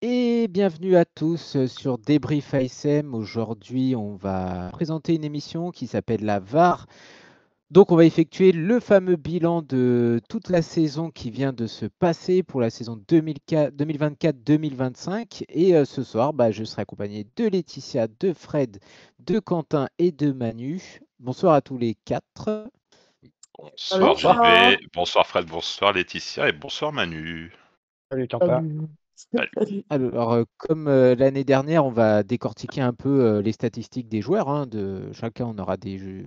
Et bienvenue à tous sur Débrief ASM. Aujourd'hui, on va présenter une émission qui s'appelle la VAR. Donc, on va effectuer le fameux bilan de toute la saison qui vient de se passer pour la saison 2024-2025. Et ce soir, je serai accompagné de Laetitia, de Fred, de Quentin et de Manu. Bonsoir à tous les quatre. Bonsoir Bonsoir. JB, bonsoir Fred, bonsoir Laetitia et bonsoir Manu. Salut Quentin. Salut. Alors, comme l'année dernière, on va décortiquer un peu les statistiques des joueurs. Chacun, on aura une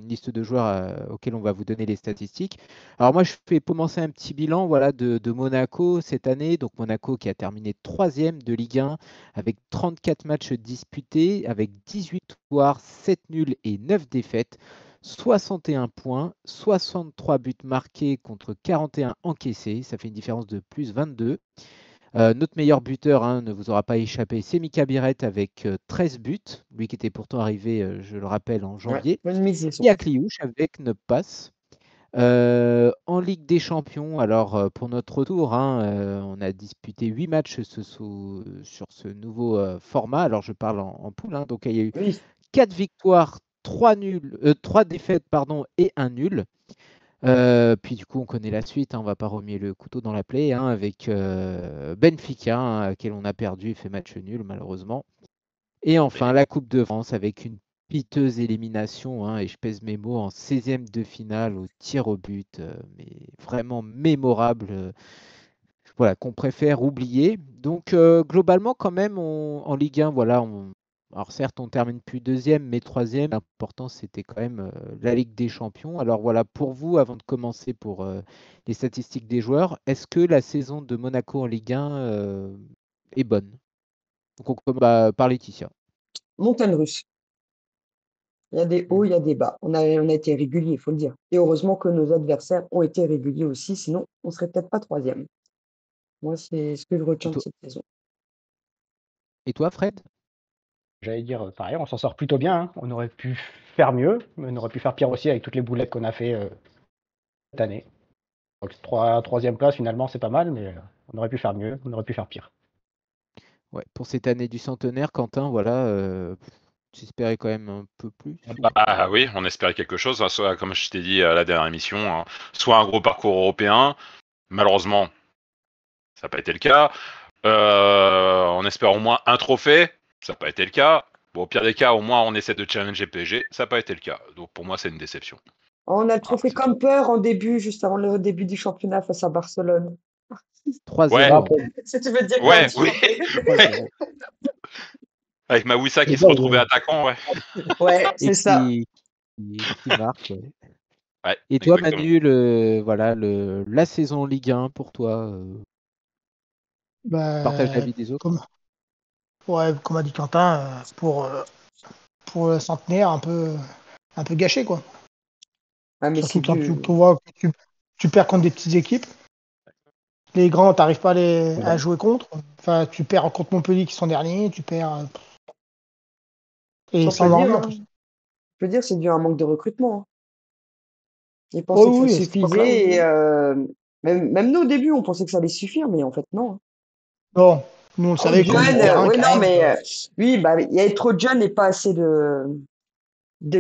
liste de joueurs auxquels on va vous donner les statistiques. Alors moi, je fais commencer un petit bilan de Monaco cette année. Donc Monaco qui a terminé troisième de Ligue 1 avec 34 matchs disputés, avec 18 victoires, 7 nuls et 9 défaites. 61 points, 63 buts marqués contre 41 encaissés. Ça fait une différence de plus 22. Notre meilleur buteur ne vous aura pas échappé, c'est Mika Biret avec 13 buts. Lui qui était pourtant arrivé, je le rappelle, en janvier. Bonne mise. Et Akliouche avec 9 passes. En Ligue des Champions, alors pour notre retour, on a disputé 8 matchs sur ce nouveau format. Alors je parle en poule. Donc il y a eu 4 victoires, 3 défaites et 1 nul. Puis du coup, on connaît la suite, on va pas remuer le couteau dans la plaie, avec Benfica, à laquelle on a perdu et fait match nul malheureusement. Et enfin, la Coupe de France avec une piteuse élimination, et je pèse mes mots, en 16e de finale au tir au but, mais vraiment mémorable, qu'on préfère oublier. Donc globalement, quand même, en Ligue 1, alors certes, on termine plus deuxième, mais troisième. L'important, c'était quand même la Ligue des Champions. Alors voilà, pour vous, avant de commencer pour les statistiques des joueurs, est-ce que la saison de Monaco en Ligue 1 est bonne? Donc on commence par Laetitia. Montagne russe. Il y a des hauts, il y a des bas. On a été réguliers, il faut le dire. Et heureusement que nos adversaires ont été réguliers aussi, sinon on serait peut-être pas troisième. Moi, c'est ce que je retiens de cette saison. Et toi, Fred? J'allais dire pareil, on s'en sort plutôt bien. Hein. On aurait pu faire mieux, mais on aurait pu faire pire aussi avec toutes les boulettes qu'on a fait cette année. Donc troisième place, finalement, c'est pas mal, mais on aurait pu faire mieux, on aurait pu faire pire. Ouais, pour cette année du centenaire, Quentin, j'espérais quand même un peu plus. Oui, on espérait quelque chose, soit comme je t'ai dit à la dernière émission, soit un gros parcours européen. Malheureusement, ça n'a pas été le cas. On espère au moins un trophée, ça n'a pas été le cas. Bon, au pire des cas, au moins on essaie de challenger PSG, ça n'a pas été le cas. Donc pour moi, c'est une déception. On a le trophée comme peur en début, juste avant le début du championnat face à Barcelone. 3-0. Si tu veux dire oui. 3-0. Avec Mawissa qui se retrouvait attaquant, ouais. Ouais, c'est ça. Qui marque, ouais. Ouais, et toi, exactement. Manu, la saison Ligue 1 pour toi, partage l'avis des autres. Comme a dit Quentin, pour le centenaire, un peu gâché, quoi. Ah, mais surtout quand tu vois que tu perds contre des petites équipes. Les grands, t'arrives pas à jouer contre. Enfin, tu perds contre Montpellier qui sont derniers, tu perds. Et sans dire, en plus. je veux dire, c'est dû à un manque de recrutement. Ils pensaient que ça suffisait. Et, même nous, au début, on pensait que ça allait suffire, mais en fait, non. Bon, nous, on le savait. Oui, il y avait trop de jeunes et pas assez de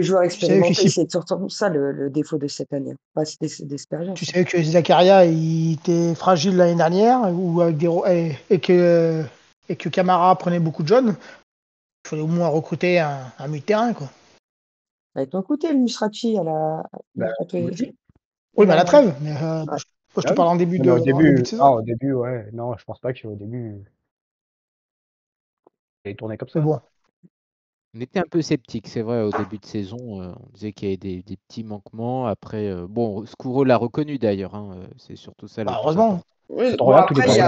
joueurs expérimentés. C'est surtout ça le défaut de cette année. Pas assez d'expérience. Tu savais que Zakaria, il était fragile l'année dernière et que Camara prenait beaucoup de jeunes. Il fallait au moins recruter un milieu de terrain, quoi. Ça a été écouté, le Musrati à la. Oui, mais à la trêve. Mais, moi, je te parle en début de saison. Au début, ouais. Non, je pense pas qu'au début, il tourné comme ça. Bon. On était un peu sceptiques, c'est vrai, au début de saison. On disait qu'il y avait des petits manquements. Après, Scuro l'a reconnu d'ailleurs. C'est surtout ça le plus heureusement. Oui, après,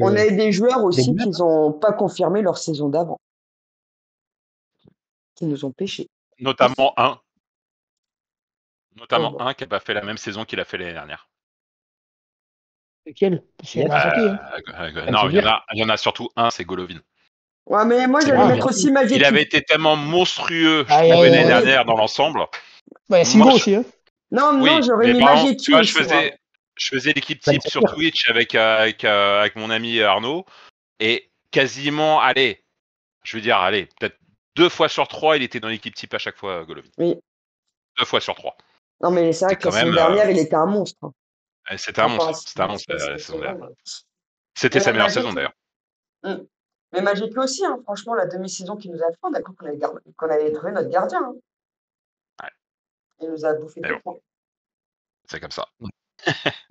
on a des joueurs aussi qui n'ont pas confirmé leur saison d'avant. Qui nous ont pêché. Notamment un qui n'a pas fait la même saison qu'il a fait l'année dernière. Lequel? Non, il y en a surtout un, c'est Golovin. Ouais, mais moi, j'allais mettre aussi Majetic. Il avait été tellement monstrueux, je trouvais, l'année dernière dans l'ensemble. Singo aussi, hein. Non, j'aurais mis Majetic. Tu vois, je faisais l'équipe type sur Twitch avec mon ami Arnaud, et quasiment, allez, peut-être 2 fois sur 3, il était dans l'équipe type à chaque fois, Golovin. Oui. 2 fois sur 3. Non, mais c'est vrai C'est que la quand saison même, dernière, il était un monstre. Hein. C'était un monstre. C'était un monstre la saison dernière. C'était sa meilleure saison d'ailleurs. Mais Magic aussi, hein, franchement, la demi-saison qu'il nous a fait, on a cru qu'on avait trouvé notre gardien. Hein. Ouais. Il nous a bouffé Mais tout bon. le temps. C'est comme ça.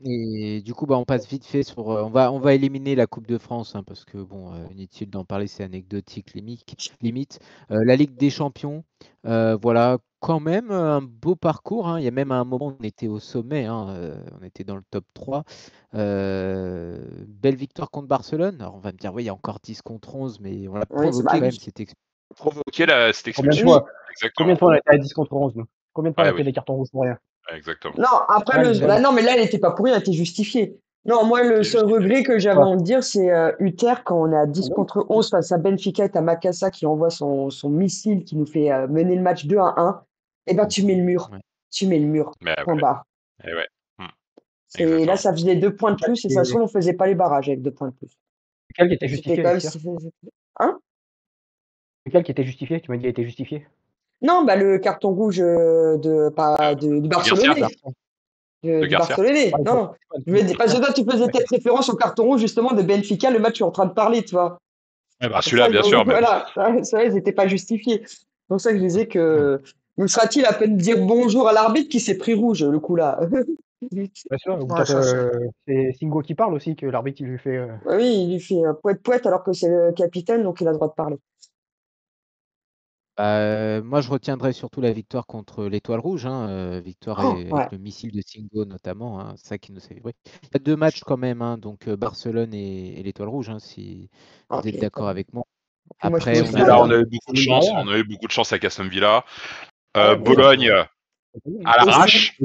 Et du coup, on passe vite fait sur. On va éliminer la Coupe de France, hein, parce que bon, inutile d'en parler, c'est anecdotique limite. La Ligue des Champions, voilà, quand même un beau parcours. Hein. Il y a même à un moment, on était au sommet, hein, on était dans le top 3. Belle victoire contre Barcelone. Alors on va me dire, oui, il y a encore 10 contre 11, mais on l'a provoqué quand même. C'était provoqué cette Combien de expulsion. fois Exactement. Combien de fois on a été à 10 contre 11, nous? Combien de fois on a Ouais, fait des cartons rouges pour rien? Exactement. Non, après, non, mais là, elle n'était pas pour rien, elle était justifiée. Non, moi, le seul regret que j'avais à me dire, c'est Uther, quand on est à 10 contre 11 face à Benfica et t'as Makassa qui envoie son missile qui nous fait mener le match 2-1. Et ben, tu mets le mur. Ouais. Tu mets le mur. Point barre. Et ouais. Et là, ça faisait 2 points de plus et ça se trouve, on faisait pas les barrages avec 2 points de plus. Lequel qui était justifié? Hein? Lequel qui était justifié? Tu m'as dit qu'il était justifié? Non, bah le carton rouge du Barcelonais. Du Barcelonais. Non. Parce que toi, tu faisais peut-être référence au carton rouge justement de Benfica, le match que je suis en train de parler, tu vois. Celui-là, bien sûr. Voilà, ça, ils n'étaient pas justifiés. C'est pour ça que je disais que. Me sera-t-il à peine dire bonjour à l'arbitre qui s'est pris rouge, le coup là? Bien sûr, c'est Singo qui parle aussi, que l'arbitre il lui fait. Oui, il lui fait poète alors que c'est le capitaine, donc il a le droit de parler. Moi, je retiendrai surtout la victoire contre l'Étoile Rouge, hein, victoire avec le missile de Singo notamment, hein, ça qui nous fait vibrer. Il y a 2 matchs quand même, hein, donc Barcelone et l'Étoile Rouge, hein, si vous êtes d'accord avec moi. Après, on a eu beaucoup de chance. On a eu beaucoup de chance avec Aston Villa. Bologne à l'arrache.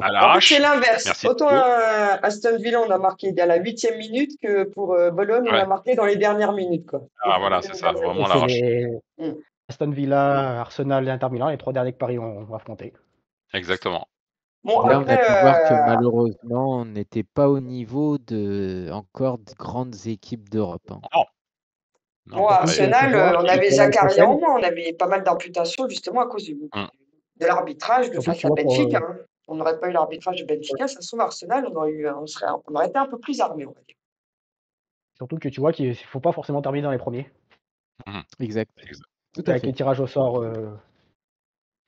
À l'arrache. C'est l'inverse. Autant Aston Villa, on a marqué à la 8e minute que pour Bologne, on a marqué dans les dernières minutes. Quoi. Ah voilà, c'est ça, vraiment à l'arrache. Aston Villa, Arsenal et Inter Milan, les 3 derniers que Paris ont affrontés. Exactement. Bon, là, on a pu voir que malheureusement, on n'était pas au niveau de grandes équipes d'Europe. Hein. Bon, Arsenal, on avait Zakaria en moins, on avait pas mal d'imputations justement à cause de l'arbitrage de face à Benfica. Hein. On n'aurait pas eu l'arbitrage de Benfica, ça se trouve Arsenal, on aurait été un peu plus armé, on va dire. Surtout que tu vois qu'il ne faut pas forcément terminer dans les premiers. Exact. Tout avec les tirages au sort,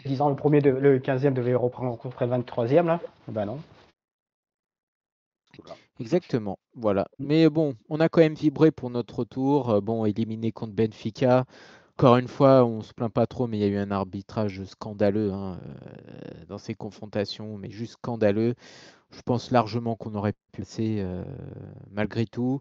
disant le 15e devait reprendre contre le 23e, là. Ben non. Exactement, voilà. Mais bon, on a quand même vibré pour notre retour. Bon, éliminé contre Benfica. Encore une fois, on se plaint pas trop, mais il y a eu un arbitrage scandaleux dans ces confrontations, mais juste scandaleux. Je pense largement qu'on aurait pu passer malgré tout.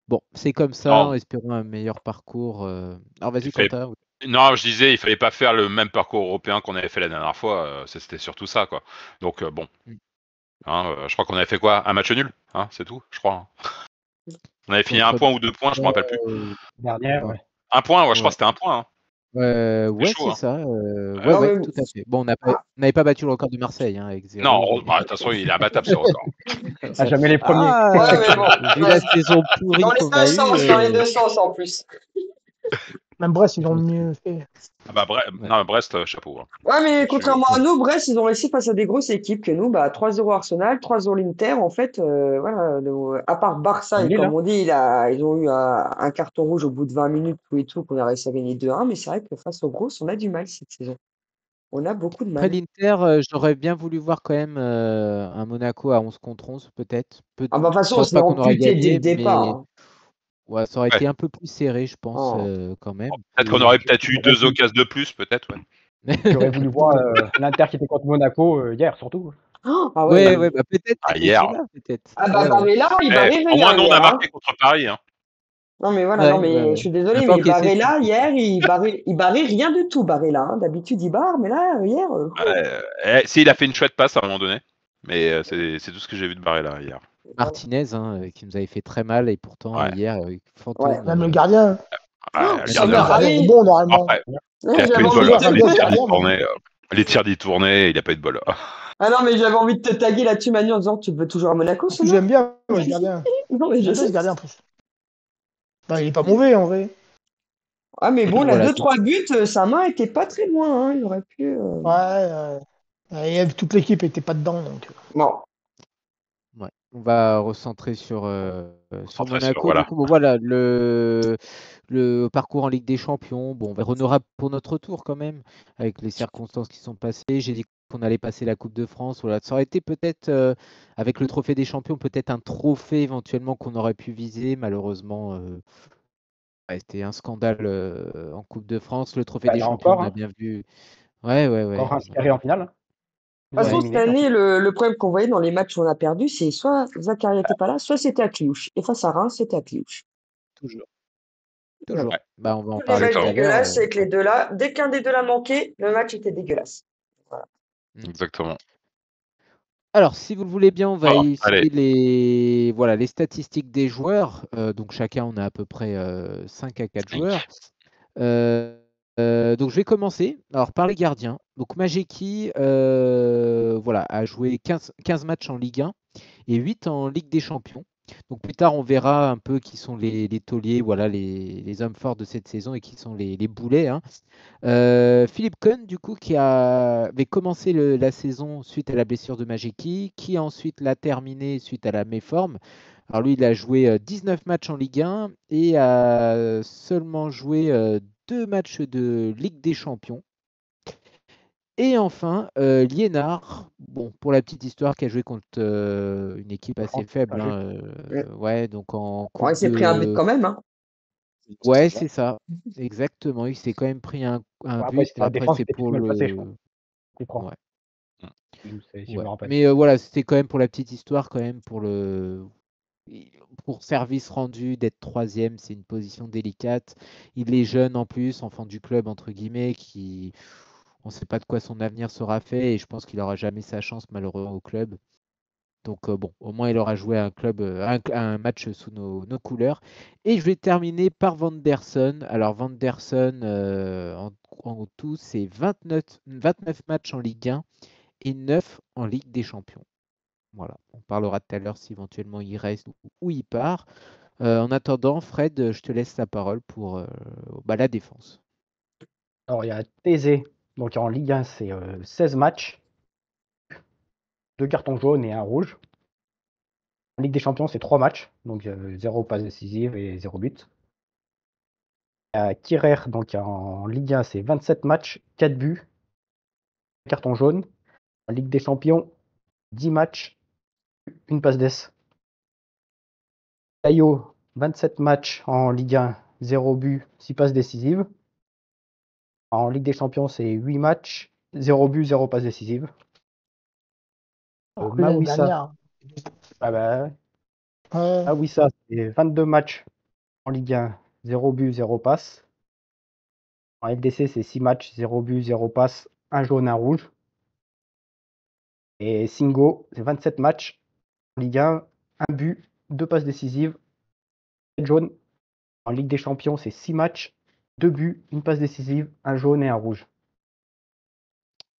Bon, c'est comme ça, espérons un meilleur parcours. Alors vas-y, Quentin. Non, je disais, il fallait pas faire le même parcours européen qu'on avait fait la dernière fois. C'était surtout ça, quoi. Donc bon. Je crois qu'on avait fait quoi? Un match nul, c'est tout, je crois. On avait fini 1 point ou 2 points, je me rappelle plus. Dernière, ouais. 1 point, je crois que c'était 1 point. Ouais, c'est ça. Ouais, tout à fait. Bon, on n'avait pas battu le record de Marseille avec 0. Non, de toute façon, il est imbattable ce record. Jamais les premiers. Vu la saison pourrie qu'on a eue. Dans les deux sens en plus. Même Brest, ils ont mieux fait. Brest, chapeau. Ouais, mais contrairement à nous, Brest, ils ont réussi face à des grosses équipes que nous, 3-0 Arsenal, 3-0 l'Inter. En fait, voilà, à part Barça, et comme on dit, ils ont eu un carton rouge au bout de 20 minutes, tout et tout, qu'on a réussi à gagner 2-1. Mais c'est vrai que face aux grosses, on a du mal cette saison. On a beaucoup de mal. Après l'Inter, j'aurais bien voulu voir quand même un Monaco à 11 contre 11, peut-être. De toute façon, c'est amputé dès le départ. Ouais, ça aurait été un peu plus serré, je pense, quand même. Peut-être qu'on aurait eu 2 occasions de plus, peut-être. J'aurais voulu voir l'Inter qui était contre Monaco hier, surtout. Ouais, peut-être. Hier. Peut-être. Barrella, il barrait rien. Au moins, nous, on a marqué contre Paris. Non, mais voilà, je suis désolé, mais Barrella, hier, il barrait rien du tout, Barrella. D'habitude, il barre, mais là, hier. Si, il a fait une chouette passe à un moment donné. Mais c'est tout ce que j'ai vu de Barrella hier. Martinez, qui nous avait fait très mal, et pourtant, hier, fantôme. Même le gardien. Le gardien est bon, normalement. Il a pas eu de bol. Les tirs détournés, il n'a pas eu de bol. Ah non, mais j'avais envie de te taguer là-dessus, Manu, en disant que tu veux toujours à Monaco, J'aime bien, moi, le gardien. Non, mais je sais. Le gardien, en plus. Bah, il est pas mauvais en vrai. Ah, mais bon, Voilà, 2-3 buts, sa main était pas très loin. Hein. Il aurait pu. Ouais. Et toute l'équipe était pas dedans, donc. Non. ouais. On va recentrer sur Centré sur, Monaco. Du voilà. coup, bon, voilà, le parcours en Ligue des Champions. Bon, on va être honorable pour notre tour quand même, avec les circonstances qui sont passées. J'ai dit qu'on allait passer la Coupe de France. Voilà. Ça aurait été peut-être, avec le Trophée des Champions, peut-être un trophée éventuellement qu'on aurait pu viser. Malheureusement, ouais, c'était un scandale en Coupe de France. Le Trophée Bah, des là Champions, encore, on a hein. bien vu. Ouais, ouais, Encore ouais. un carré en finale. Ils De toute ont façon, Ouais. cette éliminé. année, le problème qu'on voyait dans les matchs où on a perdu, c'est soit Zakaria n'était pas là, soit c'était à Cluj. Et face à Reims, c'était à Cluj. Toujours. Voilà. Toujours. Ouais. Bah, on va en Tous les parler matchs tout Exactement. à l'heure. dégueulasses avec les deux là. Dès qu'un des deux l'a manqué, le match était dégueulasse. Voilà. Exactement. Alors, si vous le voulez bien, on va Oh, essayer allez. les statistiques des joueurs. Donc, chacun, on a à peu près 5 à 4 joueurs. 5. Donc, je vais commencer alors, par les gardiens. Donc, Majeki voilà, a joué 15 matchs en Ligue 1 et 8 en Ligue des Champions. Donc, plus tard, on verra un peu qui sont les tauliers, voilà, les hommes forts de cette saison et qui sont les boulets. Hein. Philippe Cohn, du coup, avait commencé la saison suite à la blessure de Majeki, qui ensuite l'a terminé suite à la méforme. Alors lui, il a joué 19 matchs en Ligue 1 et a seulement joué 2 matchs de Ligue des Champions. Et enfin, Liénard, bon, pour la petite histoire, qui a joué contre une équipe assez faible. Pas Hein, Mm. ouais, donc en Bon, il Coupe s'est pris un but de... quand même. Hein. Ouais, c'est ça. Exactement. Il s'est quand même pris un Après, but. c'était la Après, défense qui c'est était plus pour mal placée, je pense. le... Comprends. Ouais. Si je Ouais. me rappelle. Mais voilà, c'était quand même pour la petite histoire, quand même, pour service rendu, d'être troisième, c'est une position délicate. Il est jeune en plus, enfant du club, entre guillemets, on ne sait pas de quoi son avenir sera fait et je pense qu'il n'aura jamais sa chance, malheureusement, au club. Donc bon, au moins il aura joué un match sous nos couleurs. Et je vais terminer par Vanderson. Alors Vanderson, en tout, c'est 29 matchs en Ligue 1 et 9 en Ligue des Champions. Voilà, on parlera tout à l'heure si éventuellement il reste ou il part. En attendant, Fred, je te laisse la parole pour la défense. Alors, il y a Thésée, donc en Ligue 1, c'est 16 matchs, 2 cartons jaunes et 1 rouge. En Ligue des Champions, c'est 3 matchs, donc 0 passe décisive et 0 but. Kirer, donc en Ligue 1, c'est 27 matchs, 4 buts, 1 carton jaune. En Ligue des Champions, 10 matchs, 1 passe d'ess. Tayo, 27 matchs en Ligue 1, 0 but, 6 passes décisives. En Ligue des Champions, c'est 8 matchs, 0 but, 0 passe décisive. Alors que l'année Mawissa, dernière. ah bah, Ouais. Mawissa, c'est 22 matchs en Ligue 1, 0 but, 0 passe. En LDC, c'est 6 matchs, 0 but, 0 passe, 1 jaune, 1 rouge. Et Singo, c'est 27 matchs en Ligue 1, 1 but, 2 passes décisives, 7 jaunes. En Ligue des Champions, c'est 6 matchs, 2 buts, 1 passe décisive, 1 jaune et 1 rouge.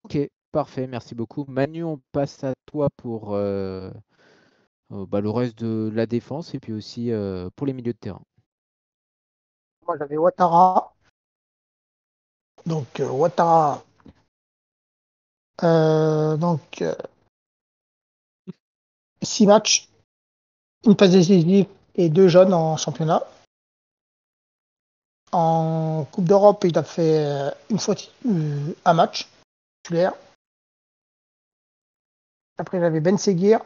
Ok, parfait, merci beaucoup. Manu, on passe à toi pour le reste de la défense et puis aussi pour les milieux de terrain. Moi, j'avais Ouattara. Donc, Ouattara. Donc, 6 matchs, une passe décisive et 2 jaunes en championnat. En Coupe d'Europe, il a fait une fois un match titulaire. Après, j'avais Ben Seguir.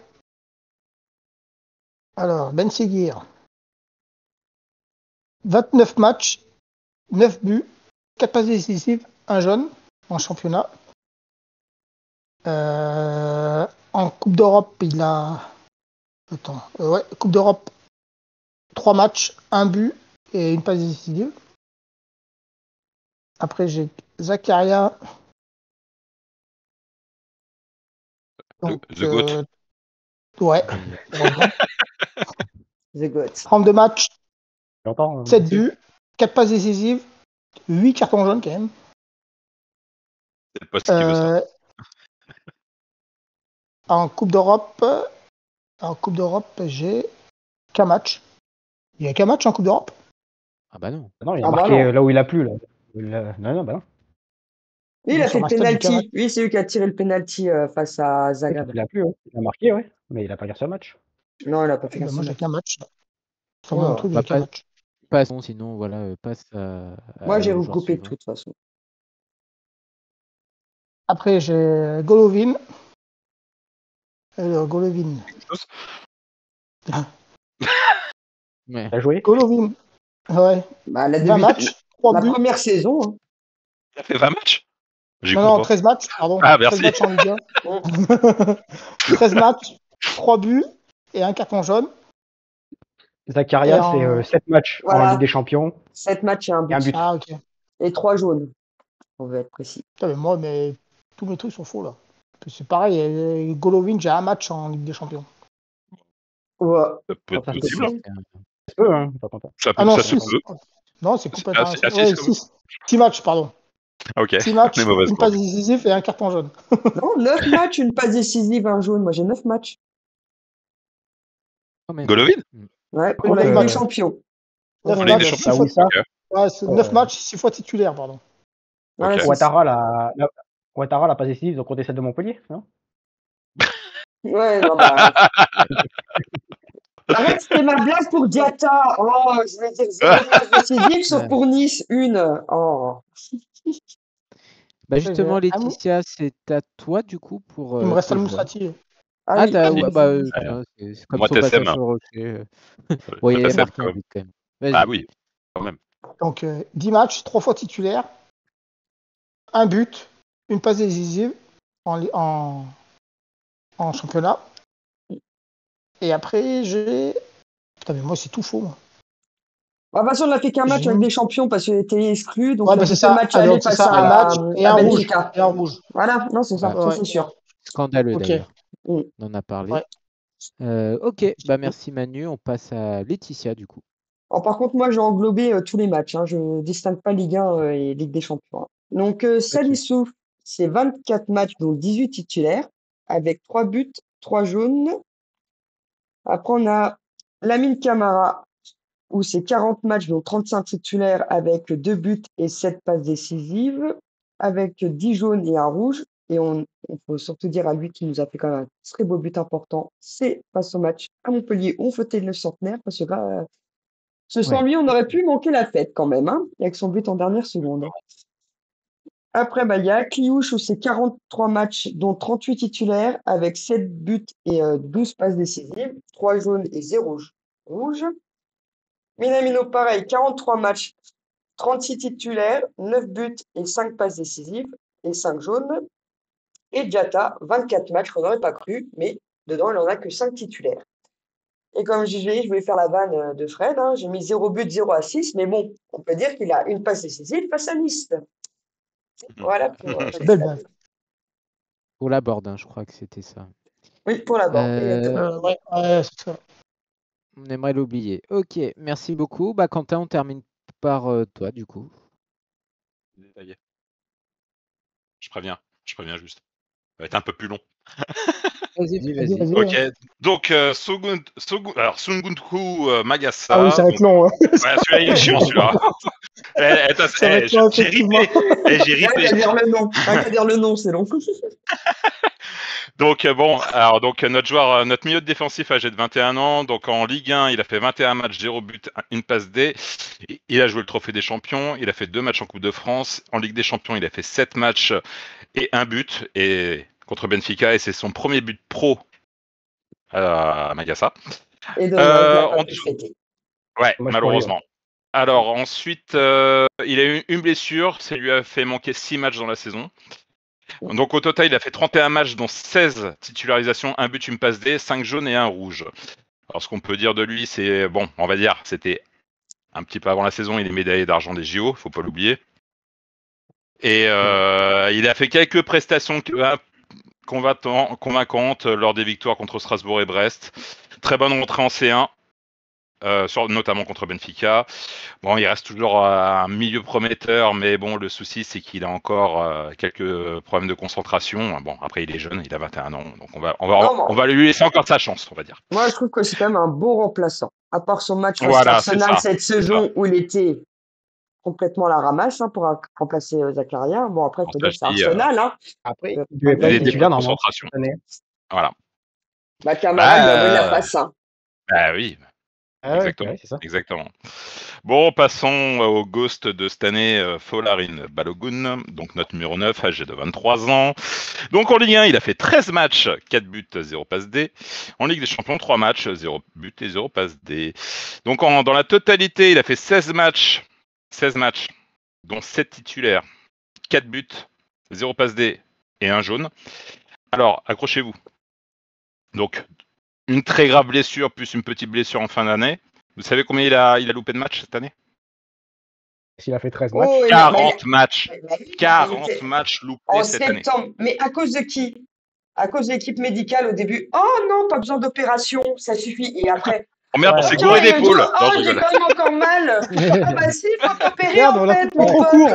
Alors, Ben Seguir, 29 matchs, 9 buts, 4 passes décisives, 1 jaune en championnat. En Coupe d'Europe, il a. Attends, ouais, Coupe d'Europe, 3 matchs, 1 but et une passe décisive. Après, j'ai Zakaria. Donc, The GOAT. ouais, Et heureusement. The Goat. 32 matchs, j'entends, 7 buts, 4 passes décisives, 8 cartons jaunes quand même. C'est pas ce qu'il veut ça. En Coupe d'Europe, j'ai qu'un match. Il y a qu'un match en Coupe d'Europe. Ah bah non. Non, il a Ah bah marqué non. là où il a plu. Là. Non, bah non. Lui, il a Sur fait le un stade du penalty. Lui, c'est lui qui a tiré le penalty face à Oui, Zagreb. il a plu, ouais. Il a marqué, ouais. Mais il a pas gagné ce match. Non, il a pas fait Ben, qu'un moi, seul j'ai match. qu'un match. Sur Ouais. mon truc, Bah, j'ai qu'un match. passons, sinon, voilà, passe Moi, j'ai au joueur regroupé suivant. tout, de toute façon. Après, j'ai Golovin. Golovin. Chose. Ouais. Il a joué. Golovin. Ouais. Bah, la 20 matchs, 3 la buts. première saison. Hein. Il a fait 20 matchs. J'y Non, crois non, pas. 13 matchs, pardon. Ah, 13 merci. matchs en Ligue 1. 13 matchs, 3 buts et un carton jaune. Zakaria, Et en- c'est 7 matchs en Voilà. Ligue des Champions 7 matchs et un but. et un but. Ah, ok. Et 3 jaunes. On veut être précis. Putain, mais moi, tous mes trucs sont faux là. C'est pareil, Golovin, j'ai un match en Ligue des Champions. Ouais. Ça peut être Ça, c'est possible. possible. Ça peut, hein, pas content. Ça Ah peut, non, ça se 6. peut. Non, c'est complètement. Ah, six, quand même. 6 matchs, pardon. Ok. 6 matchs, Les mauvaises une passe décisive et un carton jaune. Non, 9 matchs, une passe décisive, un jaune. Moi, j'ai 9 matchs. Quand même. Golovin. Ouais, pour Oui, la Ligue neuf des matchs. Champions. 9 En Ligue des matchs, Champions. 6 fois. ça. Ok. Ouais, c'est 9 matchs, 6 fois titulaire, pardon. Voilà, Ok. c'est Ouattara, la passe décisive, donc on décide de Montpellier, non? Ouais, non, bah. Arrête, c'était ma blague pour Diatta. Oh, je vais dire 0 passe décisive, sauf Ouais. pour Nice, une. Oh. Bah justement, Ah bon Laetitia, c'est à toi du coup pour Il me reste tes Al joueurs. Moussrati. Ah Ah, oui, t'as, oui, ouais, oui, bah, oui. tiens, c'est comme Moi, son passage TSM. sur le rocher. Toi, Bon, il a TSM, marqué quand un même. but quand même. Ah Vas-y. oui, quand même. Donc 10 matchs, 3 fois titulaire, un but, une passe décisive en championnat. Et après, j'ai. Putain, mais moi, c'est tout faux. Moi. Bah, de toute façon, on n'a fait qu'un match J'ai avec mis- des champions parce qu'il était exclu. Donc, Ouais, il a bah fait c'est que le ça. match Ah, aller donc c'est face ça, un match et à un rouge. Benfica. Et un rouge. Voilà, non, c'est ça, Ouais. ça Ouais. c'est sûr. Scandaleux Ok. d'ailleurs. Mm. On en a parlé. Ouais. Ok, bah merci Manu. On passe à Laetitia du coup. Alors, par contre, moi, j'ai englobé tous les matchs. Hein. Je ne distingue pas Ligue 1 et Ligue des Champions. Hein. Donc, Salissou, c'est 24 matchs, dont 18 titulaires, avec 3 buts, 3 jaunes. Après, on a Lamine Camara, où c'est 40 matchs, dont 35 titulaires, avec 2 buts et 7 passes décisives, avec 10 jaunes et un rouge. Et on peut surtout dire à lui qu'il nous a fait quand même un très beau but important. C'est face au match à Montpellier, où on fêtait le centenaire, parce que là, sans Ouais. lui, on aurait pu manquer la fête quand même, hein, avec son but en dernière seconde. Après, bah, il y a Kliouche où c'est 43 matchs, dont 38 titulaires, avec 7 buts et 12 passes décisives, 3 jaunes et 0 rouge. Minamino, pareil, 43 matchs, 36 titulaires, 9 buts et 5 passes décisives et 5 jaunes. Et Diatta, 24 matchs qu'on n'aurait pas cru, mais dedans, il n'en a que 5 titulaires. Et comme je voulais faire la vanne de Fred, hein, j'ai mis 0 but, 0 assist, mais bon, on peut dire qu'il a une passe décisive face à Nice. Voilà pour C'est belle balle. Pour la board, hein, je crois que c'était ça. Oui, pour la banque. Ouais, c'est ça. On aimerait l'oublier. Ok, merci beaucoup. Bah Quentin, on termine par toi du coup. Détaillé. Je préviens juste. Ça va être un peu plus long. Vas-y. Ok, donc Sungunku Magasa. Ah oui, ça va être long. Hein. Ouais, celui-là il est chiant celui-là. Ça va être long, J'ai effectivement. ripé. J'ai Rien ripé. qu'à dire le nom. Rien qu'à dire le nom, c'est long. Donc bon, alors donc notre joueur, notre milieu de défensif âgé de 21 ans, donc en Ligue 1, il a fait 21 matchs, 0 but, une passe D. Il a joué le Trophée des Champions, il a fait 2 matchs en Coupe de France. En Ligue des Champions, il a fait 7 matchs et un but et contre Benfica, et c'est son premier but pro à Magasa. Et dommage, il n'a en pas pu dessous- fêter. Ouais, Dommage malheureusement. Alors ensuite, il a eu une blessure, ça lui a fait manquer 6 matchs dans la saison. Donc au total, il a fait 31 matchs, dont 16 titularisations, un but, une passe D, 5 jaunes et un rouge. Alors ce qu'on peut dire de lui, c'est, bon, on va dire, c'était un petit peu avant la saison, il est médaillé d'argent des JO, faut pas l'oublier. Et il a fait quelques prestations convaincantes lors des victoires contre Strasbourg et Brest. Très bonne rentrée en C1. Notamment contre Benfica. Bon, il reste toujours un milieu prometteur, mais bon, le souci, c'est qu'il a encore quelques problèmes de concentration. Bon, après, il est jeune, il a 21 ans, donc on va lui laisser encore sa chance, on va dire. Moi, je trouve que c'est quand même un bon remplaçant. À part son match face à Voilà, c'est Arsenal ça. cette saison où il était complètement à la ramasse pour remplacer Zakaria. Bon, après, il faut dire que c'est Arsenal. Après, Euh, il devait pas Des être débats titulaire de normalement concentration. cette année. Voilà. Camara lui a volé la Bah, passe. bah oui, Ah ouais, exactement. ouais, c'est ça. Exactement. Bon, passons au Ghost de cette année, Folarin Balogun, donc notre numéro 9, âgé de 23 ans. Donc en Ligue 1, il a fait 13 matchs, 4 buts, 0 passe D. En Ligue des Champions, 3 matchs, 0 buts et 0 passe D. Donc dans la totalité, il a fait 16 matchs, dont 7 titulaires, 4 buts, 0 passe D et 1 jaune. Alors, accrochez-vous. Donc, une très grave blessure plus une petite blessure en fin d'année. Vous savez combien il a loupé de matchs cette année? S'il a fait 13 matchs. Oh, 40 matchs. il 40 était matchs loupés en cette année. septembre. Mais à cause de qui? À cause de l'équipe médicale au début. Oh non, pas besoin d'opération, ça suffit. Et après, Oh merde, Ouais, c'est tiens, gouré il me dit, d'épaule. Non, oh, je j'ai rigole. quand même encore mal. Ah bah si, faut t'opérer Merde, en on l'a fait, coupé mon trop pote. court.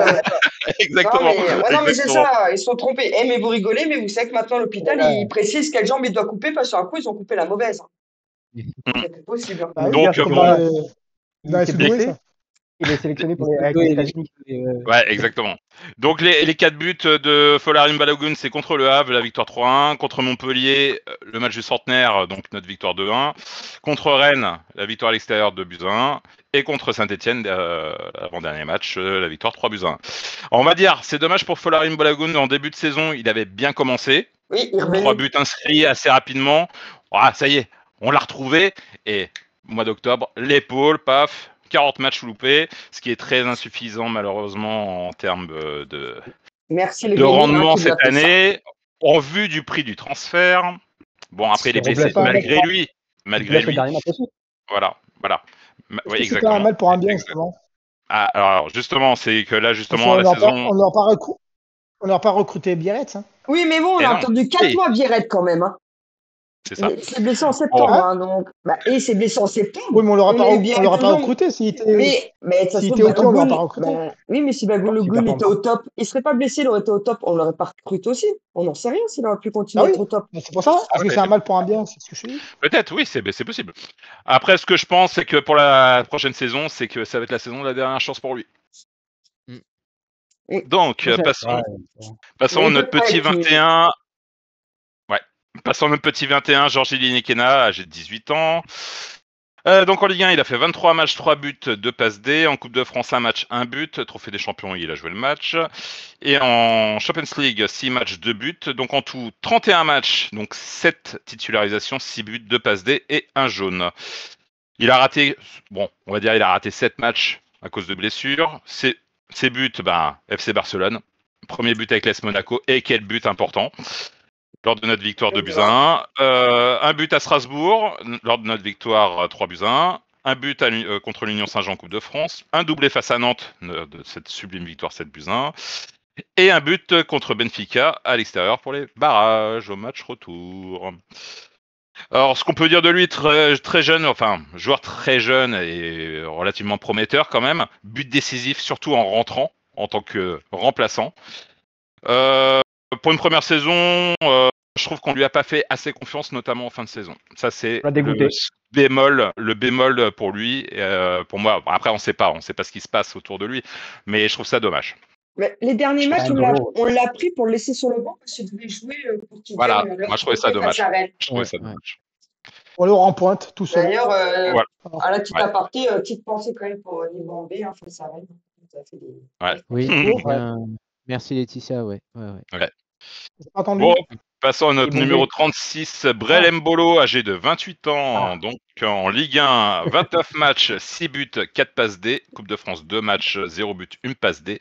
Exactement. Non, mais, ouais, non, mais c'est Exactement. ça, ils se sont trompés. Eh, mais vous rigolez, mais vous savez que maintenant l'hôpital, Ouais. il précise quelle jambe il doit couper parce qu'un coup, ils ont coupé la mauvaise. Mm. C'est plus possible. Bah oui, Donc, c'est bon, bon. il va Il se s'est douer, blessé. ça. Il est sélectionné avec les États-Unis. ouais, exactement. Donc les 4 buts de Folarin Balogun, c'est contre le Havre, la victoire 3-1. Contre Montpellier, le match du centenaire, donc notre victoire 2-1. Contre Rennes, la victoire à l'extérieur 2-1. Et contre Saint-Etienne, l'avant-dernier match, la victoire 3-1. On va dire, c'est dommage pour Folarin Balogun. En début de saison, il avait bien commencé. Oui, il 3 revenait. buts inscrits assez rapidement. Ah, ça y est, on l'a retrouvé. Et mois d'octobre, l'épaule, paf, 40 matchs loupés, ce qui est très insuffisant malheureusement en termes de Merci les de Vénus, rendement qui lui a cette fait ça. année, en vue du prix du transfert. Bon, après, il est Se blessé reblesse pas. malgré lui. Il Malgré blesse le lui. dernier match aussi. Voilà. Est-ce Oui, que c'est pas un exactement. mal pour un bien, justement? Ah, alors, justement, c'est que là, Parce justement, qu'on la leur pas, saison. on leur pas recruté Biarritz. Hein. Oui, mais bon, on Eh a non. attendu 4 Oui. mois Biarrête quand même. C'est ça. Il s'est blessé en septembre, Oh. Ah. donc. Et il s'est blessé en septembre. Oui, mais on l'aura Il pas, a eu on Biarritz l'aura au pas jambe. recruté s'il était. Mais ça se S'il trouve, était OK, on l'aura pas Balogun. recruté. Oui, mais si Balogun était au top, il serait pas blessé, il aurait été au top, on l'aurait pas recruté aussi. On n'en sait rien s'il aurait pu continuer Ah à oui, être au top. mais c'est pour ça. Est-ce que c'est un mal pour un bien? C'est ce que je dis. Peut-être, oui, c'est possible. Après, ce que je pense, c'est que pour la prochaine saison, c'est que ça va être la saison de la dernière chance pour lui. Oui. Donc, Ouais, passons Mais il notre peut pas petit être, 21. Ouais. Passons notre petit 21, Georges Linikena, âgé de 18 ans. Donc en Ligue 1, il a fait 23 matchs, 3 buts, 2 passes D. En Coupe de France, 1 match, 1 but. Trophée des champions, il a joué le match. Et en Champions League, 6 matchs, 2 buts. Donc en tout, 31 matchs, donc 7 titularisations, 6 buts, 2 passes D et 1 jaune. Il a raté, bon, on va dire, il a raté 7 matchs à cause de blessures. Ses buts, FC Barcelone. Premier but avec l'AS Monaco. Et quel but important lors de notre victoire 2-1. Un but à Strasbourg lors de notre victoire 3-1. Un but contre l'Union Saint-Jean en Coupe de France. Un doublé face à Nantes de cette sublime victoire 7-1. Et un but contre Benfica à l'extérieur pour les barrages au match retour. Alors, ce qu'on peut dire de lui, très jeune, enfin, joueur très jeune et relativement prometteur quand même. But décisif, surtout en rentrant, en tant que remplaçant. Pour une première saison, je trouve qu'on lui a pas fait assez confiance, notamment en fin de saison. Ça, c'est le bémol pour lui. Pour moi, après, on sait pas ce qui se passe autour de lui, mais je trouve ça dommage. Mais les derniers Je matchs, trouve on l'a pris pour le laisser sur le banc parce qu'il devait jouer pour qu'il Voilà, gagne leur moi je trouvais ça trophée face dommage. à Rennes. Je trouvais ça dommage. On l'aura en pointe, tout seul. D'ailleurs, Voilà. à la petite Ouais. aparté, petite pensée quand même pour Niveau B face à Rennes. Ça fait des... Ouais. Oui, Ouais. merci Laetitia, ouais. J'ai pas entendu. Bon, passons à notre Et numéro Bombay. 36, Brel Mbolo, âgé de 28 ans, Ah. donc en Ligue 1, 29 matchs, 6 buts, 4 passes D, Coupe de France, 2 matchs, 0 but, 1 passe D.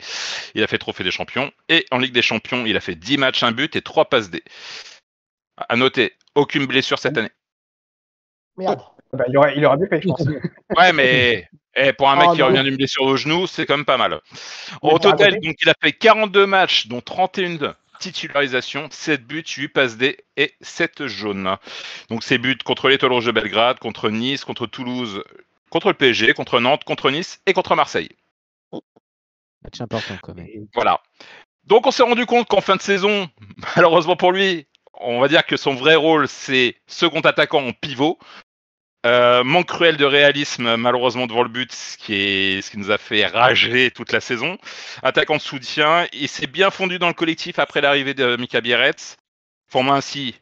Il a fait Trophée des Champions, et en Ligue des Champions, il a fait 10 matchs, 1 but et 3 passes D. À noter, aucune blessure cette année. Merde. Il aurait bien fait, je pense. Ouais, mais pour un mec qui non. revient d'une blessure au genou, c'est quand même pas mal. Mais Au t'as total, raconté. donc, il a fait 42 matchs, dont 31 titularisations, 7 buts, 8 passes D et 7 jaunes. Donc ses buts contre l'Étoile Rouge de Belgrade, contre Nice, contre Toulouse, contre le PSG, contre Nantes, contre Nice et contre Marseille. Match important quand même. Voilà. Donc on s'est rendu compte qu'en fin de saison, malheureusement pour lui, on va dire que son vrai rôle, c'est second attaquant en pivot. Manque cruel de réalisme, malheureusement devant le but, ce qui nous a fait rager toute la saison. Attaquant de soutien, il s'est bien fondu dans le collectif après l'arrivée de Mika Bierretz, formant ainsi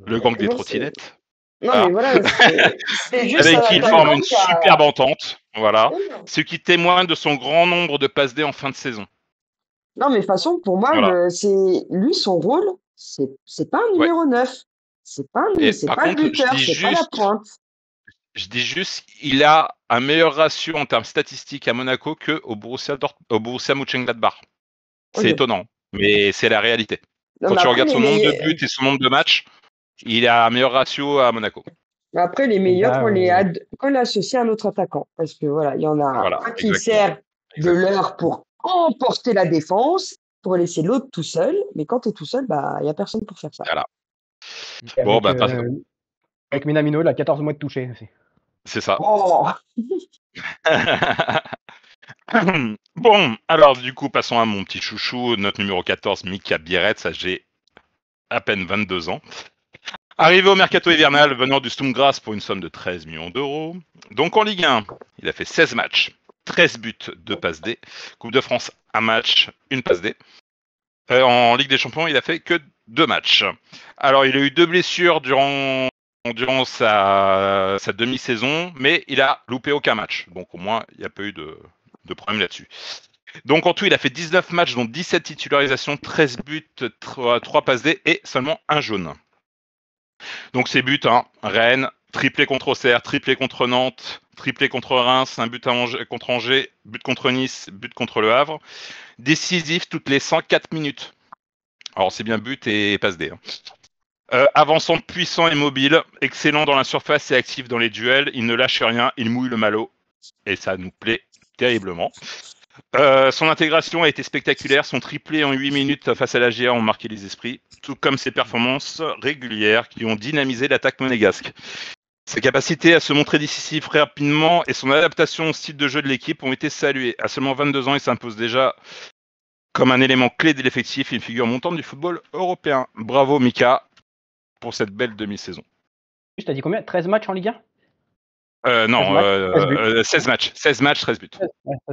le gang des Non, trottinettes. Non, Voilà. mais voilà, c'est juste Avec un qui il forme attaquant une qui a... superbe entente, voilà. Non, Ce qui témoigne de son grand nombre de passes D en fin de saison. mais de toute façon, pour moi, Voilà. c'est lui, son rôle, c'est pas un Ouais. numéro 9. C'est pas Et c'est par pas le contre, buteur, c'est pas la pointe. je dis juste, il a un meilleur ratio en termes statistiques à Monaco qu'au Borussia Mönchengladbach. C'est Oui. étonnant, mais c'est la réalité. Non, Quand mais tu après, regardes les son nombre de meilleurs... buts et son nombre de matchs, il a un meilleur ratio à Monaco. mais après, les meilleurs, là, quand on l'associe à un autre attaquant. Parce que voilà, il y en a Voilà, un qui exactement. sert de l'heure pour emporter la défense, pour laisser l'autre tout seul. Mais quand tu es tout seul, bah, il n'y a personne pour faire ça. Voilà. Et Bon, avec Minamino, il a 14 mois de toucher aussi. c'est ça. Oh Bon, alors du coup, passons à mon petit chouchou, notre numéro 14, Mika Bierretz, âgé à peine 22 ans. Arrivé au mercato hivernal, venant du Sturm Graz pour une somme de 13 millions d'euros. Donc en Ligue 1, il a fait 16 matchs, 13 buts, 2 passes D. Coupe de France, 1 match, 1 passe D. En Ligue des Champions, il a fait que 2 matchs. Alors, il a eu 2 blessures durant sa demi-saison, mais il a loupé aucun match. Donc au moins, il n'y a pas eu de problème là-dessus. Donc en tout, il a fait 19 matchs, dont 17 titularisations, 13 buts, 3 passes D et seulement 1 jaune. Donc ses buts, Rennes, triplé contre Auxerre, triplé contre Nantes, triplé contre Reims, un but contre Angers, but contre Nice, but contre Le Havre. Décisif toutes les 104 minutes. Alors c'est bien but et passe D. Avançant puissant et mobile, excellent dans la surface et actif dans les duels, il ne lâche rien, il mouille le maillot et ça nous plaît terriblement. Son intégration a été spectaculaire, son triplé en 8 minutes face à la GA ont marqué les esprits, tout comme ses performances régulières qui ont dynamisé l'attaque monégasque. Sa capacité à se montrer décisif rapidement et son adaptation au style de jeu de l'équipe ont été saluées. À seulement 22 ans, il s'impose déjà comme un élément clé de l'effectif et une figure montante du football européen. Bravo Mika pour cette belle demi-saison. Tu as dit combien? 13 matchs en Ligue 1 Non, 16 matchs. 16 matchs, 13 buts. 13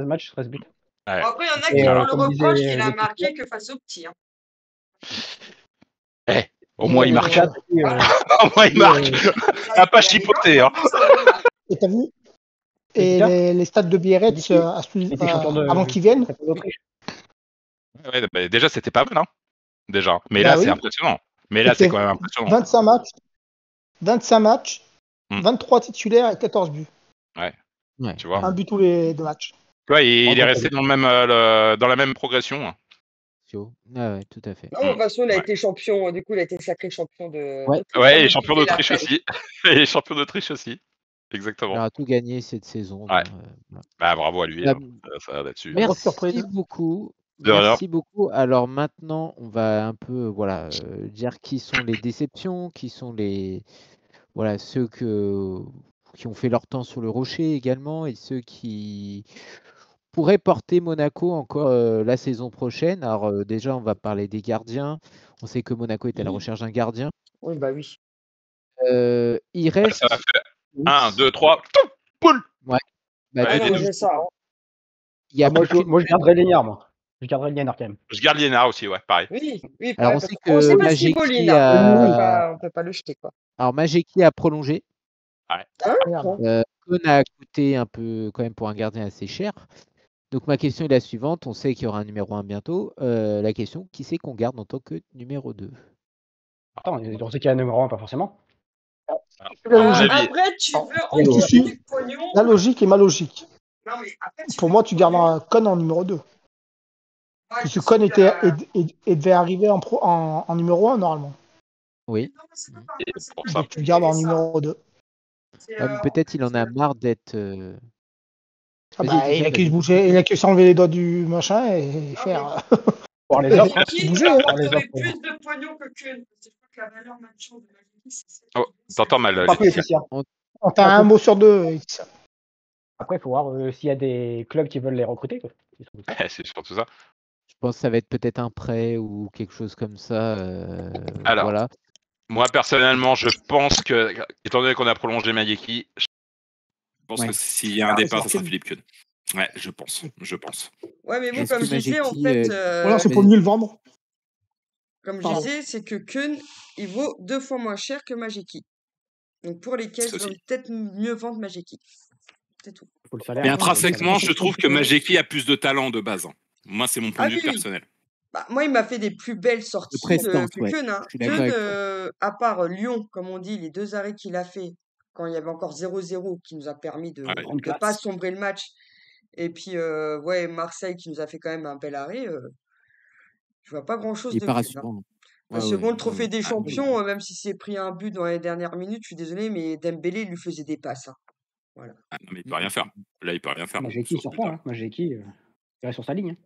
matchs, 13 buts. Ouais. Après, il y en a Et, qui font le comme reproche disait qu'il a Laetitia, marqué que face aux petits. Au moins il marque. Laetitia, Au moins il marque. On n'a pas chipoté. Et t'as vu? Et Et tiens, les stats de Biarritz il était champion avant qu'ils viennent? d'Autriche. Ouais, bah, déjà, c'était pas mal, déjà. Mais Bah là, oui. c'est impressionnant. Mais là, c'est quand même impressionnant. 25 matchs, Hmm. 23 titulaires et 14 buts. Ouais. Tu vois. Un but tous les 2 matchs. Tu vois, il est resté dans la même progression. Ouais, tout à fait. Non, de toute façon, il a Ouais. été champion. Du coup, il a été sacré champion de. Ouais. Ouais, et champion d'Autriche aussi. Et champion d'Autriche aussi. Exactement. Il aura tout gagné cette saison. Ouais. Voilà. Bah, bravo à lui. Ça, là-dessus. Grosse surprise. Merci beaucoup. De rien. Merci beaucoup. Alors maintenant, on va un peu dire qui sont les déceptions, qui sont ceux qui ont fait leur temps sur le rocher également et ceux qui pourraient porter Monaco encore la saison prochaine. Alors déjà, on va parler des gardiens. On sait que Monaco est à la recherche d'un gardien. Oui, bah oui. Il reste... Ça va faire 1, 2, 3, poule. Ouais. Bah, Ouais, Ah non, j'ai ça. il y a Moi, plus je garderais Liénard, moi. Je garderais Liénard quand même. Je garde Liénard aussi, ouais, pareil. Oui, Alors, on pareil, sait parce qu'on que sait pas ce qu'il vaut, Majeki Lina. On peut pas le jeter, quoi. Alors, Majeki a prolongé. Hein? Kohn a coûté un peu quand même pour un gardien assez cher. Donc ma question est la suivante. On sait qu'il y aura un numéro 1 bientôt. La question, qui c'est qu'on garde en tant que numéro 2? Attends, on sait qu'il y a un numéro 1, pas forcément. La logique. Après, tu veux Et tu encaisser suis du pognon. la logique et ma logique. Non, mais après, Pour moi, tu garderas Kohn en numéro 2. Parce que Kohn devait arriver en numéro 1 normalement. Oui. Et pour ça. Donc tu le gardes en numéro 2. Peut-être il en a marre d'être... Ah Vas-y, bah, dis il ça, a que se vas-y. bouger, il a que s'enlever les doigts du machin et faire. Pour les offres. Bouger, Tu hein. apporterais plus de pognon que Kuhn. Parce que je crois que la valeur marchande de Majeki, c'est ça. Oh, t'entends mal, Pas plus, Laetitia. Laetitia. On t'a un mot sur deux. Après, il faut voir s'il y a des clubs qui veulent les recruter. Quoi. C'est surtout ça. Je pense que ça va être peut-être un prêt ou quelque chose comme ça. Alors. Voilà. Moi, personnellement, je pense que, étant donné qu'on a prolongé Mayeki, Je pense que s'il y a un départ, ça sera Philippe Keun. Ouais, je pense. Ouais, mais bon, Est-ce comme que je disais, en Majeki, fait, Voilà, c'est pour vas-y. mieux le vendre. comme je Pardon. disais, c'est que Keun, il vaut 2 fois moins cher que Majeki. Donc pour les caisses, Ça il vaut aussi. peut-être mieux vendre Majeki. C'est tout. Faut le salaire. Mais hein, intrinsèquement, je trouve que Majeki a plus de talent de base. Moi, c'est mon point Ah de oui, vue oui. personnel. Bah, moi, il m'a fait des plus belles De sorties prestance, que ouais. Keun. Hein. Je suis d'accord Keun, avec toi. à part Lyon, comme on dit, les 2 arrêts qu'il a fait quand il y avait encore 0-0, qui nous a permis de Ouais. Grande ne pas classe. sombrer le match. Et puis, ouais, Marseille qui nous a fait quand même un bel arrêt. Je vois pas grand-chose Il est de pas Keun. Hein. rassurant. Un Ouais, second ouais, trophée ouais. des Ah, champions, même si c'est pris un but dans les dernières minutes, je suis désolé, mais Dembélé lui faisait des passes. Hein. Voilà. non, mais il peut rien faire. Là, il peut rien faire. Majeki sur ce surprend. but-là. Hein. Majeki, il reste sur sa ligne. Hein.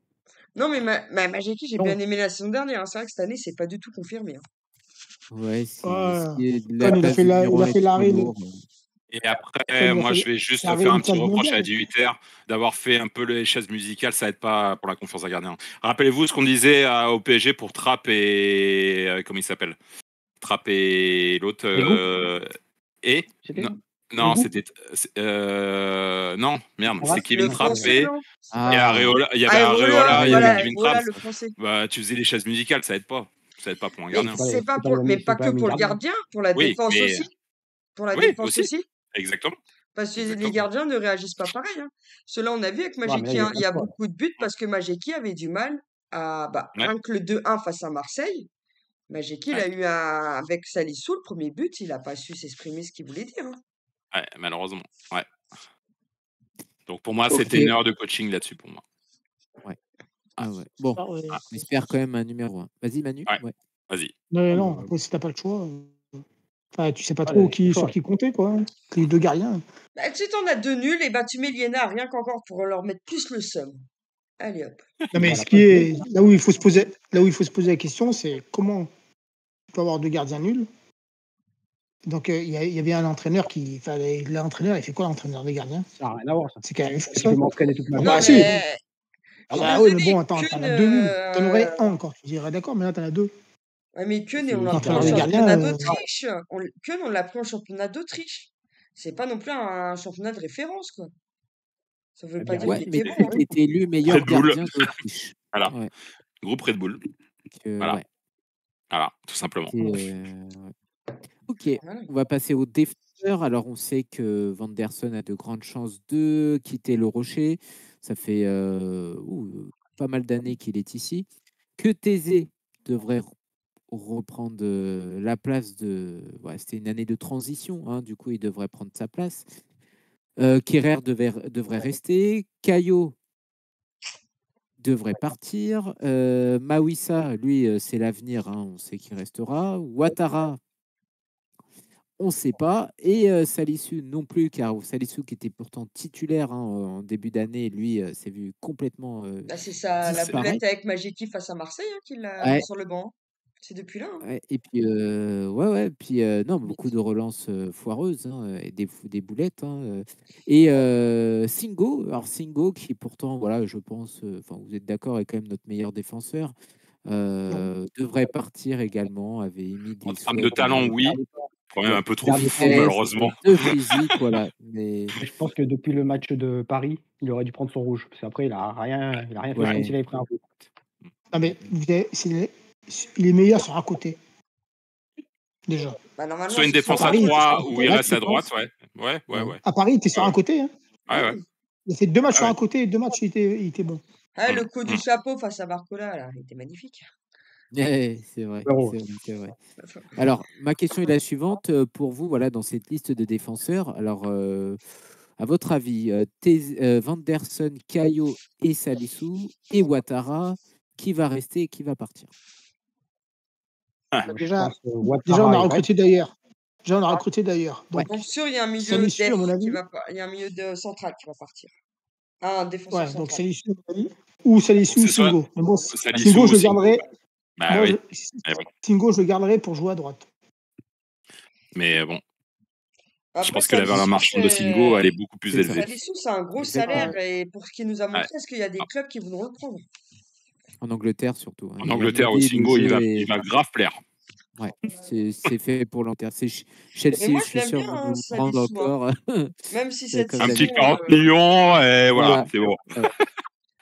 Non, mais Majeki, j'ai Non. bien aimé la saison dernière. Hein. C'est vrai que cette année, c'est pas du tout confirmé. Hein. Ouais, Ouais. si la Quand il a place fait de il numéro a 1 fait est trop l'arrêt, lourd. Et quand après, il a moi, fait je vais juste l'arrêt faire un du petit cadre reproche à mondial. Dieter d'avoir fait un peu les chaises musicales. Ça aide pas pour la confiance à gardien. Rappelez-vous ce qu'on disait au PSG pour Trapp et comment il s'appelle? Trapp et l'autre. Et C'était non, non, Hugo c'était non, merde, Arras c'est Kevin Le Trapp français, et non? et Areola. Il y avait Areola, Areola, il y avait voilà, Kevin voilà Trapp. le français. Bah, tu faisais les chaises musicales, ça aide pas. Ça aide pas pour un Mais gardien. c'est pas c'est pas pour, le mais même- pas c'est pas que le même pour le gardien. gardien, pour la Oui, défense mais aussi. Pour la oui, défense aussi. aussi. Exactement. Parce que les Exactement. gardiens ne réagissent pas pareil. Hein. Cela, on a vu avec Ouais, mais là, Majeki, il y a hein, pas il de y a choix. beaucoup de buts parce que Majeki avait du mal à, Ouais, rien que le 2-1 face à Marseille. Majeki, il ouais, a eu avec Salissou, le premier but, il a pas su s'exprimer ce qu'il voulait dire. Hein. ouais, malheureusement. Ouais. Donc pour moi, Ok. c'était une erreur de coaching là-dessus pour moi. Ouais. Ah, Ah ouais. Bon, Ah ouais. ah, on espère quand même un numéro 1. Vas-y, Manu. ouais, Ouais. vas-y. Non, non, bah, après, si t'as pas le choix, enfin, tu sais pas ouais, trop c'est sur fort. qui compter, quoi. Hein. Les 2 gardiens. Bah, tu sais, t'en as 2 nuls, et bah tu mets Liénard rien qu'encore pour leur mettre plus le seum. Allez hop. Non, mais Bah, ce la qui preuve, est là où il faut se poser la question, c'est comment tu peux avoir 2 gardiens nuls. Donc il y avait un entraîneur enfin, l'entraîneur, il fait quoi l'entraîneur des gardiens? ça n'a rien à voir. Ça. C'est quand même fou Je ça. vais m'entraîner toute ma Ah vie. Non, bah si. mais Ah je suis bah oui, mais désolé, bon, attends, t'en as 2 nuls. T'en aurais un encore, tu dirais d'accord, mais là t'en as 2. Ouais, mais Keun, C'est on l'a c'est pris en L'entraîneur des gardiens, championnat d'Autriche. Keun, on l'a pris en championnat d'Autriche. C'est pas non plus un championnat de référence, quoi. Ça veut pas bien dire Ouais, qu'il mais était lui, bon. il Hein. était élu meilleur Red Bull. gardien d'Autriche. Voilà. Ouais. Groupe Red Bull. Voilà. Ouais. Voilà, tout simplement. Ouais. Ok, Voilà. on va passer aux défenseurs. Alors, on sait que Vanderson a de grandes chances de quitter le Rocher. Ça fait pas mal d'années qu'il est ici. Que Thésée devrait reprendre la place de... Ouais, c'était une année de transition, hein, du coup, il devrait prendre sa place. Kerrer devrait rester. Caillot devrait partir. Mawissa, lui, c'est l'avenir, hein, on sait qu'il restera. Ouattara, on ne sait pas. Et Salissou non plus, car Salissou, qui était pourtant titulaire en début d'année, lui, s'est vu complètement Là, c'est ça, la disparaître. boulette avec Majeki face à Marseille hein, qui l'a mis Ouais, sur le banc. Hein. C'est depuis là. Hein. ouais. Et puis, ouais. Puis, non, beaucoup de relances foireuses hein, et des boulettes. Hein. Et Singo, alors Singo, qui pourtant, voilà, je pense, enfin, vous êtes d'accord, est quand même notre meilleur défenseur, devrait partir également, avait émis En des termes souhaits de talent, oui. Quand même Ouais. un peu trop Dernier fou, temps, vitesse, malheureusement. de physique, voilà. Mais je pense que depuis le match de Paris, il aurait dû prendre son rouge. Parce qu'après, il a rien fait comme ouais. s'il avait pris un rouge. Non mais il est meilleur sur un côté déjà. Bah, normalement, Soit une c'est défense sur à Paris, il était sur 3 un où côté, il là, reste tu à droite, penses. ouais. Ouais. À Paris, il était sur Ouais. un côté. Hein. Ouais. Il a fait 2 matchs sur Ouais. un côté et 2 matchs, il était bon. Ah, le coup du chapeau face à Barcola, là, il était magnifique. C'est vrai, Zéro. c'est vrai. Alors, ma question est la suivante. Pour vous, voilà, dans cette liste de défenseurs, alors, à votre avis, Vanderson, Caillot et Salissou et Ouattara, qui va rester et qui va partir? Je Déjà, pense que on Ouattara, a il reste. recruté d'ailleurs. Donc, Donc, sûr, il y a un milieu Salissou, à mon qui avis. va il y a un milieu de central qui va partir. Un défenseur Ouais, donc central. Salissou, à mon avis. Ou Salissou ou C'est soit Singo. Mais bon, Salissou Singo, ou je le Singo. garderai. Bah Moi, oui. Mais bon. Singo, je le garderai pour jouer à droite. Mais bon. Après, Je pense que la valeur Salissou, marchande de Singo, elle est beaucoup plus C'est ça. élevée. Salissou, c'est un gros Exactement. salaire et pour ce qu'il nous a montré, Ouais. est-ce qu'il y a des clubs qui voudront le prendre? En Angleterre, surtout. Hein. En Angleterre, au L'idée, le Singo, il jeu est... va grave plaire. Ouais, c'est fait pour l'Inter. C'est Et Chelsea, moi, je je suis l'aime sûr, bien, vont hein, nous prendre Salisu, hein. encore. Même si C'est cette comme Un petit saison, 40 millions, et voilà, Voilà. c'est bon.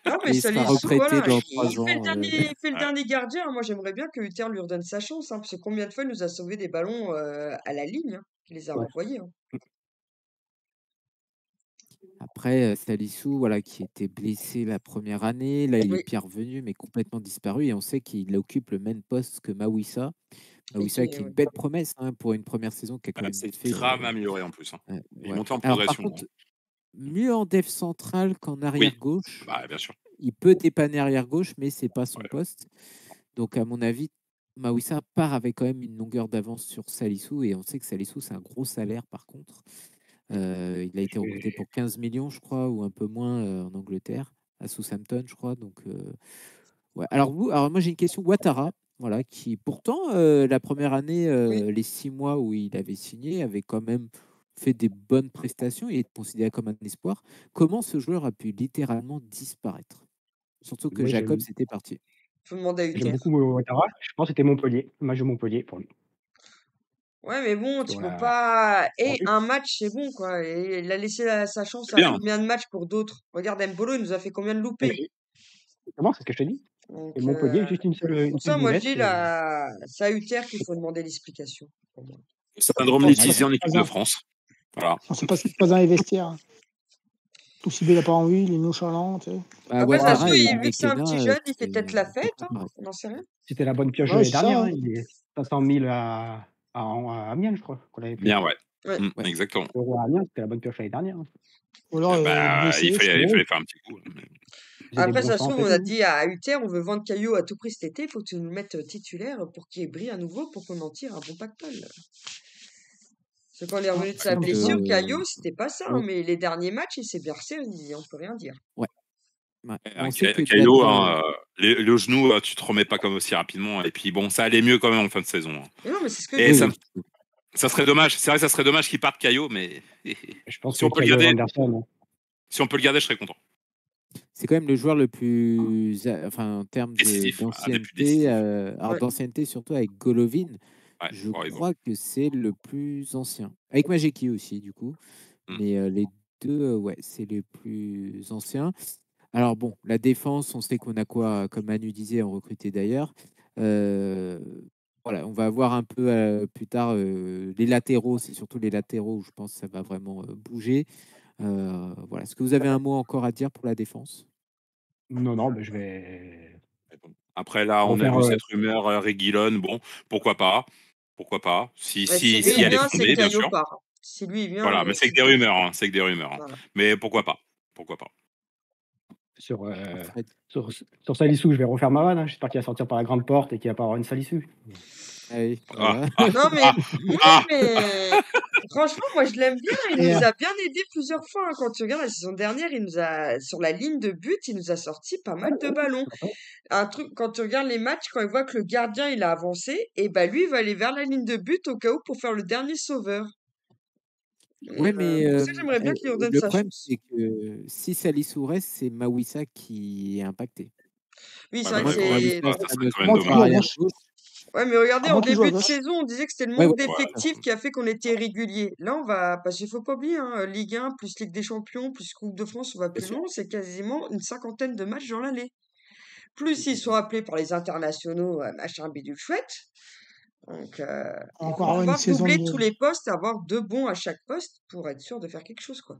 non, mais Et il sera Salisu, reprêté voilà, dans il 3 fait ans. il fait le Ouais. dernier gardien. Moi, j'aimerais bien que Hutter lui redonne sa chance, hein, parce que combien de fois il nous a sauvé des ballons à la ligne, hein, qu'il les a Ouais. renvoyés. Hein. Après, Salissou, voilà, qui était blessé la première année, là, il est Oui, bien revenu, mais complètement disparu. Et on sait qu'il occupe le même poste que Mawissa. et Mawissa, qui est une ouais. belle promesse hein, pour une première saison qui a quand même C'est fait. grave amélioré en plus. Hein. Il est Ouais. monté en Alors, par progression. contre, mieux en def central qu'en arrière Oui, gauche. bah, bien sûr. Il peut dépanner arrière gauche, mais c'est pas son Ouais. poste. Donc, à mon avis, Mawissa part avec quand même une longueur d'avance sur Salissou. Et on sait que Salissou, c'est un gros salaire par contre. Il a été recruté pour 15 millions, je crois, ou un peu moins en Angleterre, à Southampton, je crois. Donc, ouais. Alors, moi, j'ai une question. Ouattara, voilà, qui pourtant, la première année, Oui. les 6 mois où il avait signé, avait quand même fait des bonnes prestations. Il est considéré comme un espoir. Comment ce joueur a pu littéralement disparaître? Surtout que Moi, Jacobs était parti. Faut demander à j'aime Hutter. beaucoup Ouattara. Je pense que c'était Montpellier, le match de Montpellier pour lui. Ouais, mais bon, tu Sur peux la... pas. Et rendu. un match, c'est bon, quoi. Et il a laissé sa chance C'est à bien. combien de matchs pour d'autres? Regarde, Mbolo, il nous a fait combien de loupés? Oui, comment c'est ce que je te dis. Donc, Et Montpellier, juste une pour seule ça, moi, je boulette. dis, là, c'est à Hutter qu'il faut demander l'explication. Pour moi. Syndrome Je pense Laetitia en pas équipe de France. Voilà. On sait pas ce qui se passe dans les vestiaires. Tout si il a pas envie, il est nonchalant, tu sais. Bah, Après, ça se Ouattara trouve, et vu que c'est un petit Inékena, jeune, il fait peut-être la c'est fête, pas hein. pareil. On n'en sait rien. C'était la bonne pioche de Ouais, l'année c'est ça. dernière. Hein. Hein. Il est 500 000 à Amiens, je crois, qu'on avait pris. Bien, ouais. Ouais. Ouais. Exactement. Euro à Amiens, c'était la bonne pioche l'année dernière. Hein. Ou alors, blessé, Il c'est fallait bon. faire un petit coup. Mais... Il faisait des Après, bons ça se centres trouve, et on a tout. dit à Hutter, on veut vendre Caillot à tout prix cet été, il faut que tu nous le mettes titulaire pour qu'il brille à nouveau, pour qu'on en tire un bon pactole. Parce que quand il est revenu de sa Donc, blessure, Caillot, c'était pas ça, hein, on- mais les derniers matchs, il s'est bercé, on peut rien dire. ouais. On sait que Caillot, d'après. le genou, tu te remets pas comme aussi rapidement. Et puis bon, ça allait mieux quand même en fin de saison. Hein. Mais non, mais c'est ce que je Et dis. Oui. ça serait dommage. C'est vrai que ça serait dommage qu'il parte Caillot, mais Je pense si que on peut le Caillot et garder, Anderson. si on peut le garder, je serais content. C'est quand même le joueur le plus, enfin en termes Décisif, un des plus d'ancienneté, décisifs. alors Ouais. d'ancienneté surtout avec Golovin, Ouais, je horrible. crois que c'est le plus ancien. Avec Majeki aussi du coup, mais les deux, ouais, c'est les plus anciens. Alors bon, la défense, on sait qu'on a quoi, comme Manu disait, en recruté d'ailleurs. Voilà, on va voir un peu plus tard les latéraux, c'est surtout les latéraux où je pense que ça va vraiment bouger. Voilà. Est-ce que vous avez un mot encore à dire pour la défense? Non, mais je vais Mais bon. Après, là, on a refaire. vu cette rumeur Reguilon. Bon, pourquoi pas? Pourquoi pas? Si Si lui il elle est vient, c'est fondée, bien Caillot sûr. part. Si lui il vient, Voilà, mais c'est que c'est des Caillot. rumeurs. Hein, c'est que des rumeurs. Hein. Voilà. Mais pourquoi pas? Pourquoi pas? Sur, Fred. sur Salissou, je vais refaire ma vanne. Hein. J'espère qu'il va sortir par la grande porte et qu'il va pas avoir une Salissou. Ah oui, Ah, voilà. Non, mais, ah, mais franchement, moi je l'aime bien. Il Et, nous a bien aidé plusieurs fois. Hein. Quand tu regardes la saison dernière, il nous a, sur la ligne de but, il nous a sorti pas mal de ballons. Un truc, quand tu regardes les matchs, quand il voit que le gardien il a avancé, et ben lui il va aller vers la ligne de but au cas où pour faire le dernier sauveur. Ouais, mais Pour ça, j'aimerais bien qu'il lui redonne le sa problème, chance. c'est que si Salissou reste, c'est Mawissa qui est impacté. Oui, c'est ouais, vrai que mais c'est. ça Mawissa, serait quand même Comment notamment tu sur joues à dommage. arrière gauche? gauche. Ouais, mais regardez, en Comment tu joues à début de gauche? saison, on disait que c'était le Ouais, manque ouais, d'effectifs qui a fait qu'on était irrégulier. Là, on va, parce qu'il faut pas oublier, hein, Ligue 1 plus Ligue des Champions plus Coupe de France, on va Bien plus sûr. loin, c'est quasiment une cinquantaine de matchs dans l'année. Plus ils sont appelés par les internationaux, machin bidule chouette. Donc, On va il faut encore avoir une pouvoir saison doubler de. tous les postes, avoir deux bons à chaque poste pour être sûr de faire quelque chose, quoi.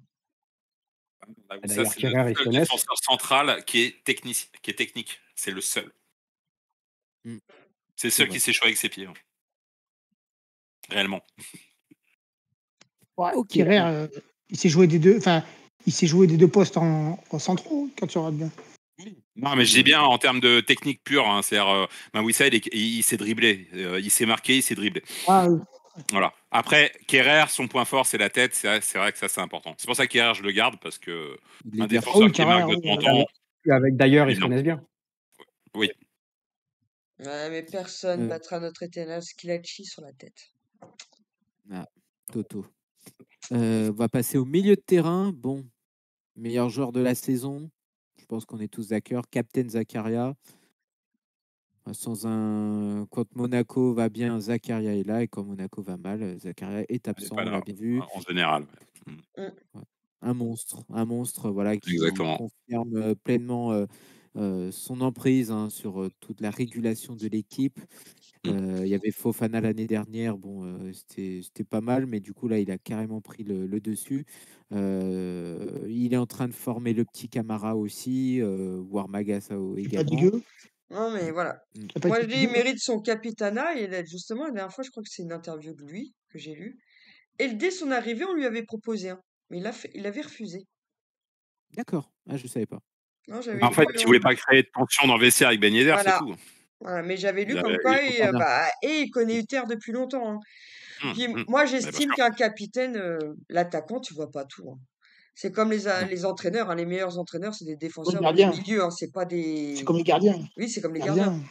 Ça, D'ailleurs, c'est le Kerrer, ils se seul connaissent. défenseur central qui est technique. C'est le seul. Mm, C'est le c'est seul vrai. qui sait jouer avec ses pieds. Hein. Réellement. Ouais, Ok. Kerrer, il s'est joué des deux. Enfin, il s'est joué des deux postes en centraux quand tu regardes bien. Non, mais je dis bien en termes de technique pure. Hein, c'est-à-dire, Mawissa, il s'est dribblé. Il s'est marqué, il s'est dribblé. Ah, oui. Voilà. Après, Kerrer, son point fort, c'est la tête. C'est vrai que ça, c'est important. C'est pour ça que Kerrer, je le garde parce que Il est un bien Ah défenseur oui, qui marque Kerrer, de oui. temps en temps, Avec d'ailleurs, ils se évident. connaissent bien. Oui. Ouais, mais personne Euh, battra notre éternel Skilacci sur la tête. ah, Toto. On va passer au milieu de terrain. Bon, meilleur joueur de la saison. Je pense qu'on est tous d'accord. Captain Zakaria. Quand Monaco va bien, Zakaria est là, et quand Monaco va mal, Zakaria est Il est absent, pas on là, l'a bien vu. en général. Un monstre, voilà, qui Exactement. confirme pleinement son emprise sur toute la régulation de l'équipe. Il y avait Fofana l'année dernière, c'était pas mal, mais du coup là il a carrément pris le dessus. Il est en train de former le petit Camara aussi, voire Magassao C'est pas également. dégueu. Non, mais voilà. Mm. Ça a pas Moi, je été dis, il dégueu. mérite son capitanat. Et justement, la dernière fois, je crois que c'est une interview de lui que j'ai lue. Et dès son arrivée, on lui avait proposé un. Mais il avait refusé. D'accord, je savais pas. Non, j'avais En lu. fait, il voulait pas créer de tension dans le vestiaire avec Ben Yedder, c'est Voilà. tout. Voilà. Mais j'avais lu Il comme avait quoi, eu et il connaît Uther depuis longtemps, hein. Puis moi, Bah, bien j'estime sûr. qu'un capitaine, l'attaquant, tu vois pas tout, hein. C'est comme Non. les entraîneurs, hein. Les meilleurs entraîneurs, c'est des Comme le défenseurs ou des gardien. milieux, hein. C'est pas C'est des. comme les gardiens. Oui, c'est comme les gardiens. Gardien.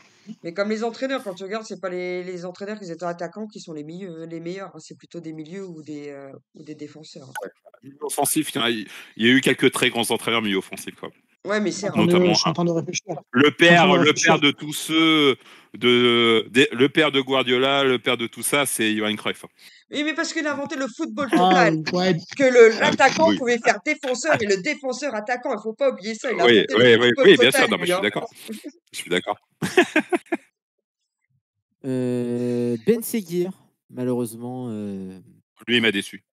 Mais comme les entraîneurs, quand tu regardes, c'est pas les entraîneurs qui étaient attaquants qui sont les meilleurs, hein. C'est plutôt des milieux ou des défenseurs, hein. Milieu offensif, il y a eu quelques très grands entraîneurs milieu offensif, quoi. Ouais, mais Je suis c'est en rare. train de, Notamment je suis en train de réfléchir. le Je suis en train père, de le réfléchir. père de tous ceux, le père de Guardiola, le père de tout ça, c'est Johan Cruyff. Oui, mais parce qu'il a inventé le football Ah, total, ouais. que l'attaquant Oui, pouvait faire défenseur et le défenseur attaquant. Il faut pas oublier ça. Il a inventé le football oui, bien sûr. total, Non, mais lui, je hein. suis d'accord. Je suis d'accord. Ben Seguir, malheureusement, Lui, il m'a déçu.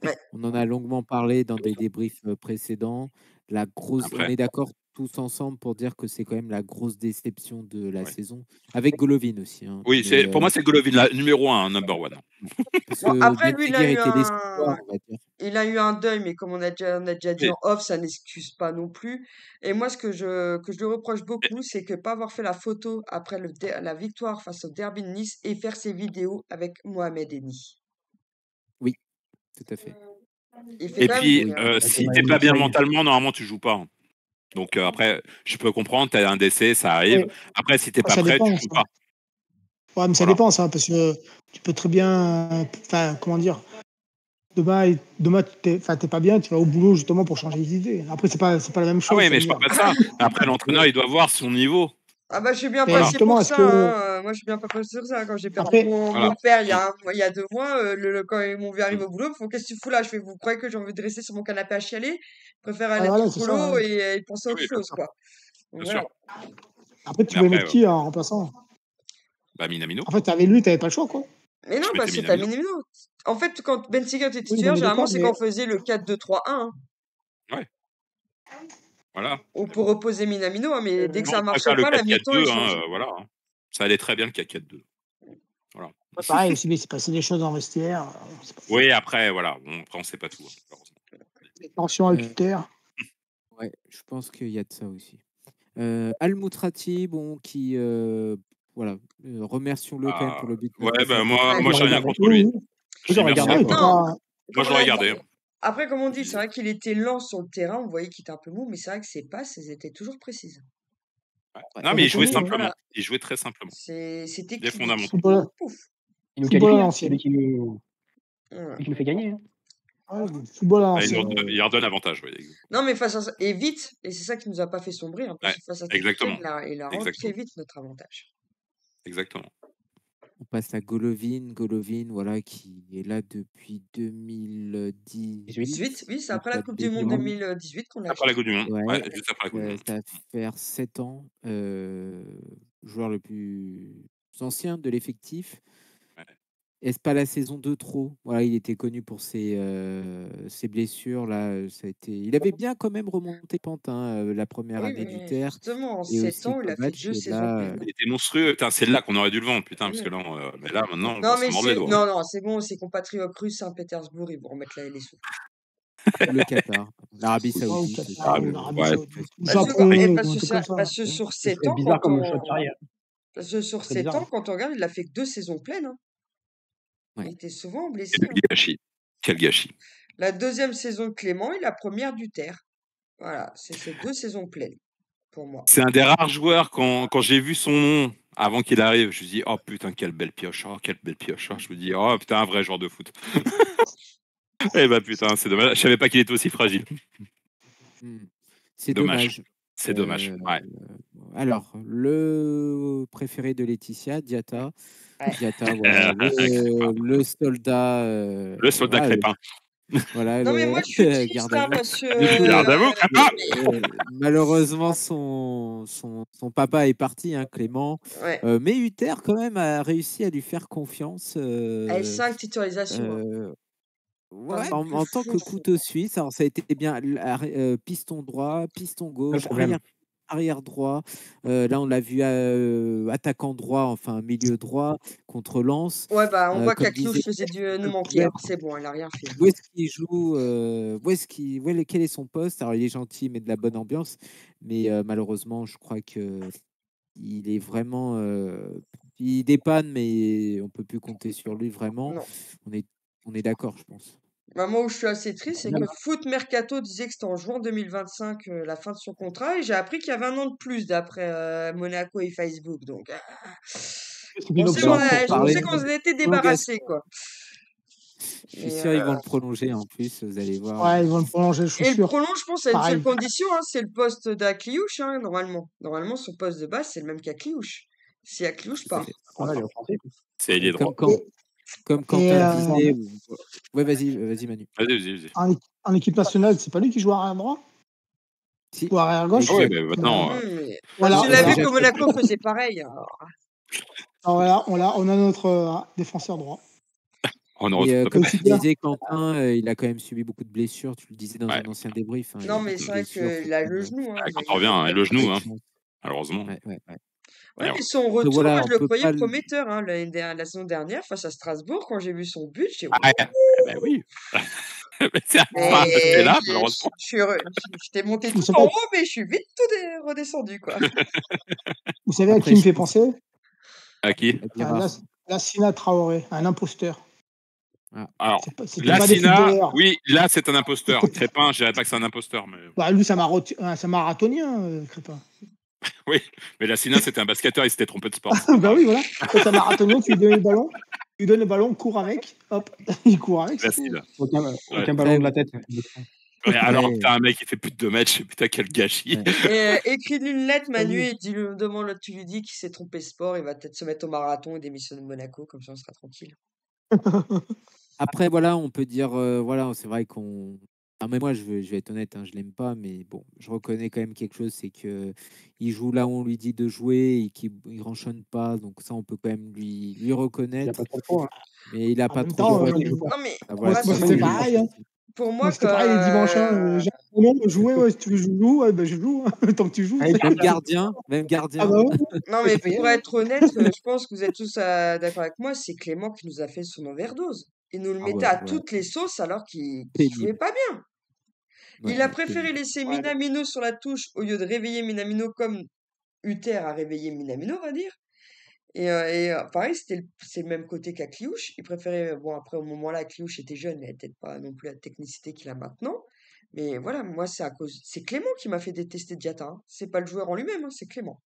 Ouais. on en a longuement parlé dans des débriefs précédents. On Après, est d'accord tous ensemble pour dire que c'est quand même la grosse déception de la ouais. saison, avec Golovin aussi, hein. Oui, Mais, pour moi, c'est Golovin, numéro 1, number 1. parce Bon, que après, Ben lui, Seguir était l'espoir, on va dire. il a eu un deuil, mais comme on a déjà dit Oui. en off, ça n'excuse pas non plus. Et moi, ce que je lui reproche beaucoup, c'est que pas avoir fait la photo après la victoire face au Derby de Nice et faire ses vidéos avec Mohamed Eni. Oui, tout à fait. Il fait Et quand même puis, bruit, hein. si t'es pas bien mentalement, normalement, tu joues pas, hein. Donc après, je peux comprendre, tu as un décès, ça arrive. Ouais. Après, si t'es pas Ça prêt, tu dépend, joues ça. pas. Ouais, mais ça Voilà. dépend, ça, parce que tu peux très bien. Enfin, comment dire. Demain, t'es pas bien, tu vas au boulot justement pour changer d'idée. Après, c'est pas la même Ah chose. oui, ça mais veut je dire. parle pas de ça. Après, l'entraîneur, il doit voir son niveau. Ah bah je suis bien Mais Voilà. passé justement, pour est-ce ça, que. hein. Moi je suis bien pas passé sur ça. Quand j'ai perdu Après, mon Voilà. père il y a 2 mois, quand ils m'ont vu arriver Mm. au boulot, ils me font qu'est-ce que tu fous là? Je fais vous croyez que j'ai envie de rester sur mon canapé à chialer? Je préfère aller ah, être voilà, c'est ça. colo Ouais. et penser à autre Oui, bien chose, sûr. quoi. Donc Bien sûr. voilà. Après, tu Mais voulais après, mettre qui en remplaçant? bah, Minamino. En fait, t'avais lui, t'avais pas le choix, quoi. Mais non, Je mettais parce que t'as Minamino. Minamino. En fait, quand Ben Siga était Oui, non, titulaire, mais généralement d'accord, c'est mais quand on faisait le 4-2-3-1, hein. Ouais. Voilà. Ou pour opposer Minamino, hein, mais dès que Nous, ça on marchait préfère le pas, la mi-temps, il 4-4-2, hein, changeait. voilà. Hein. Ça allait très bien le 4-4-2. Voilà. ouais, pareil, aussi, mais c'est passé des choses dans le vestiaire. C'est pas... Oui, après, voilà. Après, on sait pas tout, hein, malheureusement. Des tensions avec Uther. Ouais, je pense qu'il y a de ça aussi. Al-Moutrati, qui voilà, remercions-le quand même pour le but de Ouais, face bah, à moi, Ouais. moi, j'ai rien Regardez. contre lui. Oui, Je dis merci. regardé, Quoi. Non, pas... Moi, comme je on l'aurais a dit, gardé. après, comme on dit, c'est vrai qu'il était lent sur le terrain, on voyait qu'il était un peu mou, mais c'est vrai que ses passes, elles étaient toujours précises. Ouais. Ouais. Non, Ça mais il jouait déconne, simplement. Voilà. Il jouait très simplement. C'était Des clinique. fondamentaux. Football, Pouf. Il nous football à qualifie, hein. l'ancienne. Voilà. C'est qui nous fait gagner. Hein. Ouais, football à Ah, il l'ancienne. leur donne avantage. Ouais, Non, mais face à ça, et vite, et c'est ça qui nous a pas fait sombrer, hein, parce ouais, que face à cette exactement. équipe, il a rendu très Exactement. vite notre avantage. Exactement. On passe à Golovin, voilà, qui est là depuis 2018. 18, oui, c'est après la Pas de Coupe du Monde bêtises. 2018 qu'on l'a Après la acheté. Coupe du Monde. Ouais, Ouais, juste après la Coupe du Monde. ça va faire 7 ans. Joueur le plus ancien de l'effectif. Ouais. Est-ce pas la saison 2 trop? Voilà, il était connu pour ses blessures. Là, il avait bien quand même remonté pente, hein, la première Oui, année mais d'Inter justement, en et 7 aussi ans, il a fait Kovac. 2 Et saisons là, pleines. Il était monstrueux. Putain, c'est là qu'on aurait dû le vendre, putain, parce Oui. que là, mais là maintenant, on Non, va se mais mordre les doigts. non, non, c'est bon, ses compatriotes russes, Saint-Pétersbourg, ils vont remettre les sous. ou le Qatar, l'Arabie Ouais, ou Saoudite. Qatar, ou mais l'Arabie ouais. Saoudite, ou Parce que, Japon, ou un truc comme ça. parce que sur Ce 7 serait ans, bizarre comme choix de carrière. parce que sur Ce serait 7 bizarre. ans, quand on regarde, il a fait que 2 saisons pleines, hein. Ouais. Il était souvent blessé, Quel hein. gâchis. Quel gâchis. La deuxième saison de Clément et la première d'Uther. Voilà, c'est ces 2 saisons pleines, pour moi. C'est un des rares joueurs, quand j'ai vu son nom avant qu'il arrive, je me dis, oh putain, quelle belle pioche. Oh, quelle belle pioche. Je me dis, oh putain, un vrai joueur de foot. Eh bah putain, c'est dommage. Je savais pas qu'il était aussi fragile. C'est Dommage. dommage. C'est dommage. Ouais. Alors, le préféré de Laetitia, Diata. Ouais. Diata, voilà, le soldat. Le soldat voilà, crépin. voilà, Non, mais moi, je suis triste, garde hein, à vous. parce Garde à vous, crépin. Malheureusement, son papa est parti, hein, Clément. ouais. Mais Uther, quand même, a réussi à lui faire confiance. L5 titularisation. Hein. Ouais, Un truc de en tant fou, que ça. couteau suisse, alors ça a été bien piston droit, piston gauche, problème. arrière droit. Là, on l'a vu attaquant droit, enfin milieu droit contre Lens. Ouais, bah, on voit Comme qu'Akliouche disait, faisait nous manquer. ouais, Hein. C'est bon, elle a rien fait. où est-ce qu'il joue, quel est son poste? Alors, il est gentil, mais de la bonne ambiance. Mais malheureusement, je crois que il est vraiment, il dépanne, mais on peut plus compter sur lui vraiment. Non. On est d'accord, je pense. Bah, moi, où je suis assez triste, c'est Non, que Foot Mercato disait que c'était en juin 2025 la fin de son contrat, et j'ai appris qu'il y avait un an de plus d'après Monaco et Facebook. Donc, C'est on une sait option qu'on pour parler sait qu'on de s'en était prolongation. débarrassé, quoi. Je suis Et, sûr ils vont le prolonger en plus, vous allez voir. Ouais, ils vont le prolonger, je suis et le sûr. prolonge, je pense, à une seule Pareil. condition, hein, c'est le poste d'Akliouche, hein, normalement. Normalement, son poste de base, c'est le même qu'Akliouche. Si Akliouche Tout à part. fait. Voilà, il est offensif. C'est ailier droit. Comme Et, Quentin disait. Ouais, vas-y Manu. Vas-y. en équipe nationale, c'est pas lui qui joue arrière droit Si. ou arrière gauche? Ah ouais, mais maintenant, Mais... Voilà, tu l'as vu déjà, que Monaco faisait pareil. Alors. Alors voilà, on a notre défenseur droit. on Et ne comme aussi tu bien. disais, Quentin, il a quand même subi beaucoup de blessures. Tu le disais dans Ouais. un ancien débrief. Hein, Non, il a mais beaucoup c'est de vrai blessures, qu'il a le genou. Hein, quand on revient, hein, le genou, hein, malheureusement. Ouais. Ouais, Ouais. mais son retour, voilà, moi, on je le peut croyais pas prometteur. Hein, la saison dernière, face à Strasbourg, quand j'ai vu son but, j'ai dit, Ah, ben oui. Mais c'est mais là, malheureusement. j'étais monté Vous tout savez- en haut, mais je suis vite redescendu, quoi. Vous savez à Après, qui me je fait pense- penser? À qui Lassina Traoré, un imposteur. Alors, C'était pas des Lassina, footballeurs. oui, là, c'est un imposteur. Crépin, je dirais pas que c'est un imposteur, mais Bah, lui, c'est un marathonien, Crépin. oui. Mais Lassina, c'était un basketteur, il s'était trompé de sport. Bah oui, voilà. Quand c'est un marathonien, tu lui donnes le ballon. Tu lui donnes le ballon, cours avec. Hop, il court avec. c'est tout. Lassina. Aucun ballon de la tête. Ouais, alors Ouais. que t'as un mec qui fait plus de 2 mètres, putain, quel gâchis. Ouais. Et écris-lui une lettre, Manu, Oui. et demande, tu lui dis qu'il s'est trompé de sport, il va peut-être se mettre au marathon et démissionner de Monaco, comme ça on sera tranquille. Après, voilà, on peut dire, voilà, c'est vrai qu'on. Ah, mais moi, je vais être honnête, hein, je l'aime pas, mais bon, je reconnais quand même quelque chose, c'est que il joue là où on lui dit de jouer et qu'il ne ranchonne pas, donc ça, on peut quand même lui Il n'y a reconnaître. pas trop de fois. Mais il n'a En pas même trop temps, le choix. Non, mais Ah, moi, voilà, moi, c'est c'était ça. pareil. Hein. pour moi, Moi, c'était pareil les dimanches. J'ai un moment jouer, ouais, si tu veux jouer, ouais, ben, je joue. Tant que tu joues. Allez, c'est- Même gardien. Ah bah ouais. Non, mais payé, pour hein. être honnête, je pense que vous êtes tous d'accord avec moi, c'est Clément qui nous a fait son overdose. Il nous le Ah mettait ouais, à ouais. toutes les sauces alors qu'il jouait Pénible. pas bien. Ouais, Il a ouais, préféré pénible. laisser Ouais. Minamino sur la touche au lieu de réveiller Minamino comme Uther a réveillé Minamino, on va dire. Et pareil, c'est le même côté qu'Akliouche. Il préférait, bon, après, au moment-là, Akliouche était jeune, il n'avait peut-être pas non plus la technicité qu'il a maintenant. Mais voilà, moi, c'est Clément qui m'a fait détester Diatta. Hein. C'est pas le joueur en lui-même, hein, c'est Clément.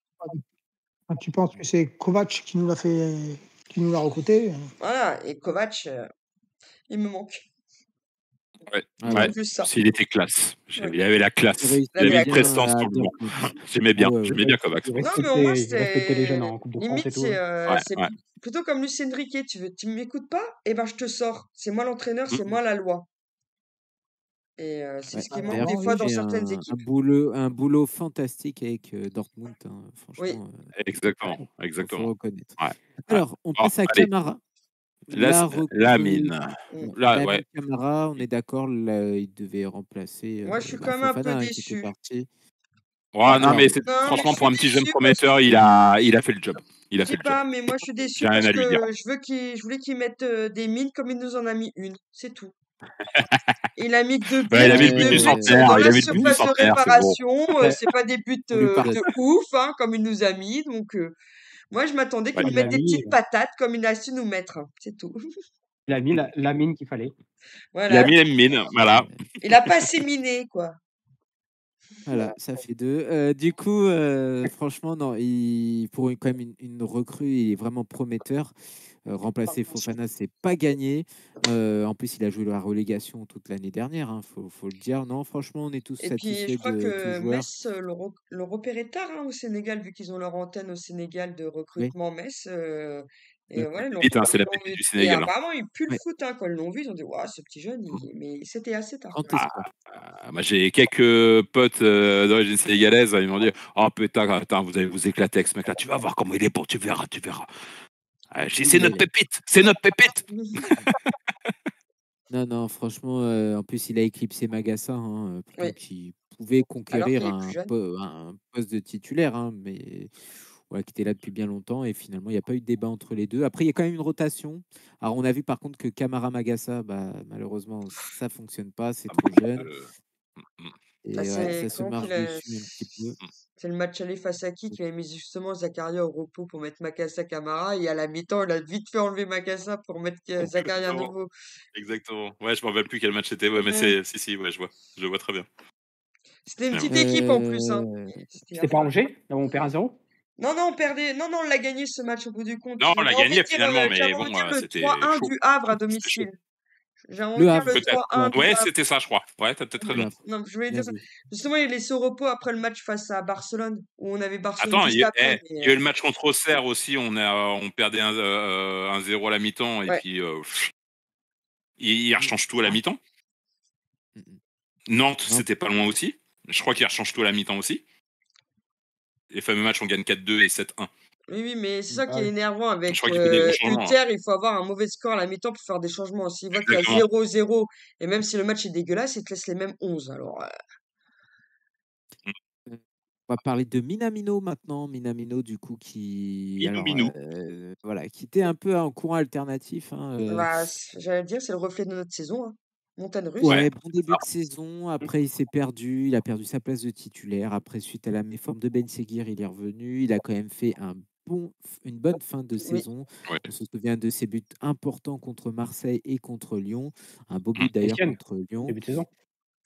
Quand tu penses que c'est Kovac qui nous l'a recruté. Voilà, et Kovac, il me manque. Ouais. Ah C'est ouais. plus ça. Il était classe. Ouais. Il avait la classe. Il réussit Il avait bien une prestance à sur le banc. Dortmund. J'aimais bien. Ah ouais, J'aimais ouais. bien Kovacs. Il Non, mais au moins, respectait les jeunes c'est en Coupe de France limite, et tout. hein. c'est Ouais. plutôt comme Lucien Riquet. Tu m'écoutes pas? Eh ben, je te sors. C'est moi l'entraîneur, c'est Mm. moi la loi. Et c'est Ouais. ce qui manque D'ailleurs, des il fois dans fait certaines un équipes. boulot fantastique avec Dortmund. Hein. Oui. Franchement, Exactement. faut Exactement. reconnaître. Ouais. Alors, on Bon, passe à allez. Camara. La mine. Là, Lamine ouais. Camara, on est d'accord, il devait remplacer Moi, je suis quand même un peu Fofana, hein, qui était déçu. parti. Ouais, non, Alors, mais Non, mais franchement, je pour un suis petit jeune déçu parce prometteur, il a fait le job. Il a je fait sais le job. pas, mais moi, je suis déçu J'ai rien parce à lui dire. que je voulais qu'il mette des mines comme il nous en a mis une. C'est tout. Il a mis que 2 buts, Ouais, il a mis le but deux du buts centenaire. dans Il la a mis le but du surface de centenaire, c'est bon. réparation. C'est pas des buts on lui pardonne. de ouf, hein, comme il nous a mis. Donc, moi, je m'attendais qu'il Ouais. nous Il a mette des mis, petites patates comme il a su nous mettre. Hein. C'est tout. il a mis la mine qu'il fallait. Il a Voilà. mis les mines, voilà. Il a pas assez miné, quoi. Voilà, ça fait 2. Du coup, franchement, non, pour quand même une recrue, il est vraiment prometteur. Remplacer Fofana, c'est pas gagné. En plus, il a joué la relégation toute l'année dernière, hein, faut le dire. Non, franchement, on est tous Et puis, je satisfaits crois du que joueur. Metz le repérait tard au Sénégal, vu qu'ils ont leur antenne au Sénégal de Oui, recrutement Metz. Et d'accord. voilà, ils l'ont Pépite, hein, c'est la ils l'ont pépite eu. du Et Sénégal. apparemment, ils puent le Ouais. foot quand ils l'ont vu. Ils ont dit, waouh, ce petit jeune, mais c'était assez tard. Grand Quand même. espoir. Moi, j'ai quelques potes d'origine sénégalaise, ils m'ont dit oh putain, vous allez vous éclater avec ce mec-là, tu vas voir comment il est bon, tu verras. Je dis, c'est notre pépite, c'est notre pépite. Non, non, franchement, en plus, il a éclipsé Magassa, hein, pourtant Oui, qui pouvait alors conquérir qu'il est plus jeune. un poste de titulaire, hein, mais ouais, qui était là depuis bien longtemps. Et finalement, il n'y a pas eu de débat entre les deux. Après, il y a quand même une rotation. Alors, on a vu par contre que Camara Magassa, malheureusement, ça fonctionne pas, c'est trop jeune. Mm. Ah, Et ouais, ça se marche dessus un petit peu. C'est le match aller face à qui avait mis justement Zakaria au repos pour mettre Makassa Camara. Et à la mi-temps, il a vite fait enlever Makassa pour mettre Zakaria à Exactement. nouveau. Exactement. Ouais, je me rappelle plus quel match c'était. Ouais, mais Ouais. si, ouais, je vois très bien. C'était une Finalement. petite équipe en plus. Hein. C'était pas Angers, là où on perd 1-0? Non, on perdait. Non, on l'a gagné ce match au bout du compte. Non, on l'a J'avais envie gagné de dire, finalement, mais j'avais bon, envie de dire le c'était 3-1 chaud. du Havre à C'était domicile. chaud. J'ai envie Le de dire Havre, le Peut-être. 3-1 du Ouais, Havre. c'était ça, je crois. Ouais, t'as peut-être le raison. Havre. Non, je voulais Bien dire ça. vu. Justement, il est laissé au repos après le match face à Barcelone, où on avait Barcelone Attends, juste après. il y a eu le match contre Auxerre aussi. On perdait 1-0 à la mi-temps et Ouais. puis il rechange tout à la mi-temps. Mm, mm. Nantes, Non. c'était pas loin aussi. Je crois qu'il rechange tout à la mi-temps aussi. Les fameux matchs, on gagne 4-2 et 7-1. Oui, mais c'est ça qui Ah est oui. énervant avec Je crois qu'il fait des gros changements. Uther. Il faut avoir un mauvais score à la mi-temps pour faire des changements. S'il voit qu'il y a Exactement. 0-0, et même si le match est dégueulasse, il te laisse les mêmes 11. Alors, On va parler de Minamino maintenant. Minamino, du coup, Minou. voilà, qui était un peu un courant alternatif, hein, j'allais dire, c'est le reflet de notre saison. Hein. Montagne russe. Ouais, bon début de saison. Après, il s'est perdu. Il a perdu sa place de titulaire. Après, suite à la méforme de Ben Seguir, il est revenu. Il a quand même fait une bonne fin de saison. Ouais. On se souvient de ses buts importants contre Marseille et contre Lyon. Un beau but d'ailleurs Etienne, contre Lyon. début de saison.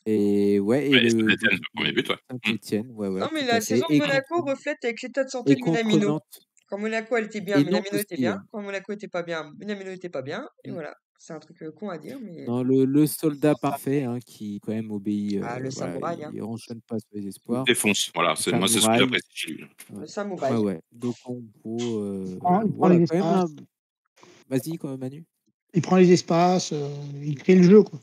Et ouais, et Ouais, le Saint-Étienne, but le premier but, ouais. Saint-Étienne, ouais, Non, mais tout la à fait. saison de Et Monaco reflète avec l'état de santé et de contre Minamino. Nantes. Quand Monaco, elle était bien, Et Nantes Minamino était aussi, bien. hein. Quand Monaco était pas bien, Minamino était pas bien. Et Mm. voilà, c'est un truc con à dire, mais Non, le soldat parfait, hein, qui quand même obéit, le voilà, samouraï, hein. il ronchonne pas sur les Il espoirs. défonce. Voilà, moi, c'est ce que Samouraï. j'apprécie chez lui. Le Ouais. samouraï. Ouais. Donc en gros, Il prend voilà, les quand même espaces, Vas-y, quoi, Manu. il prend les espaces, il crée le jeu, quoi.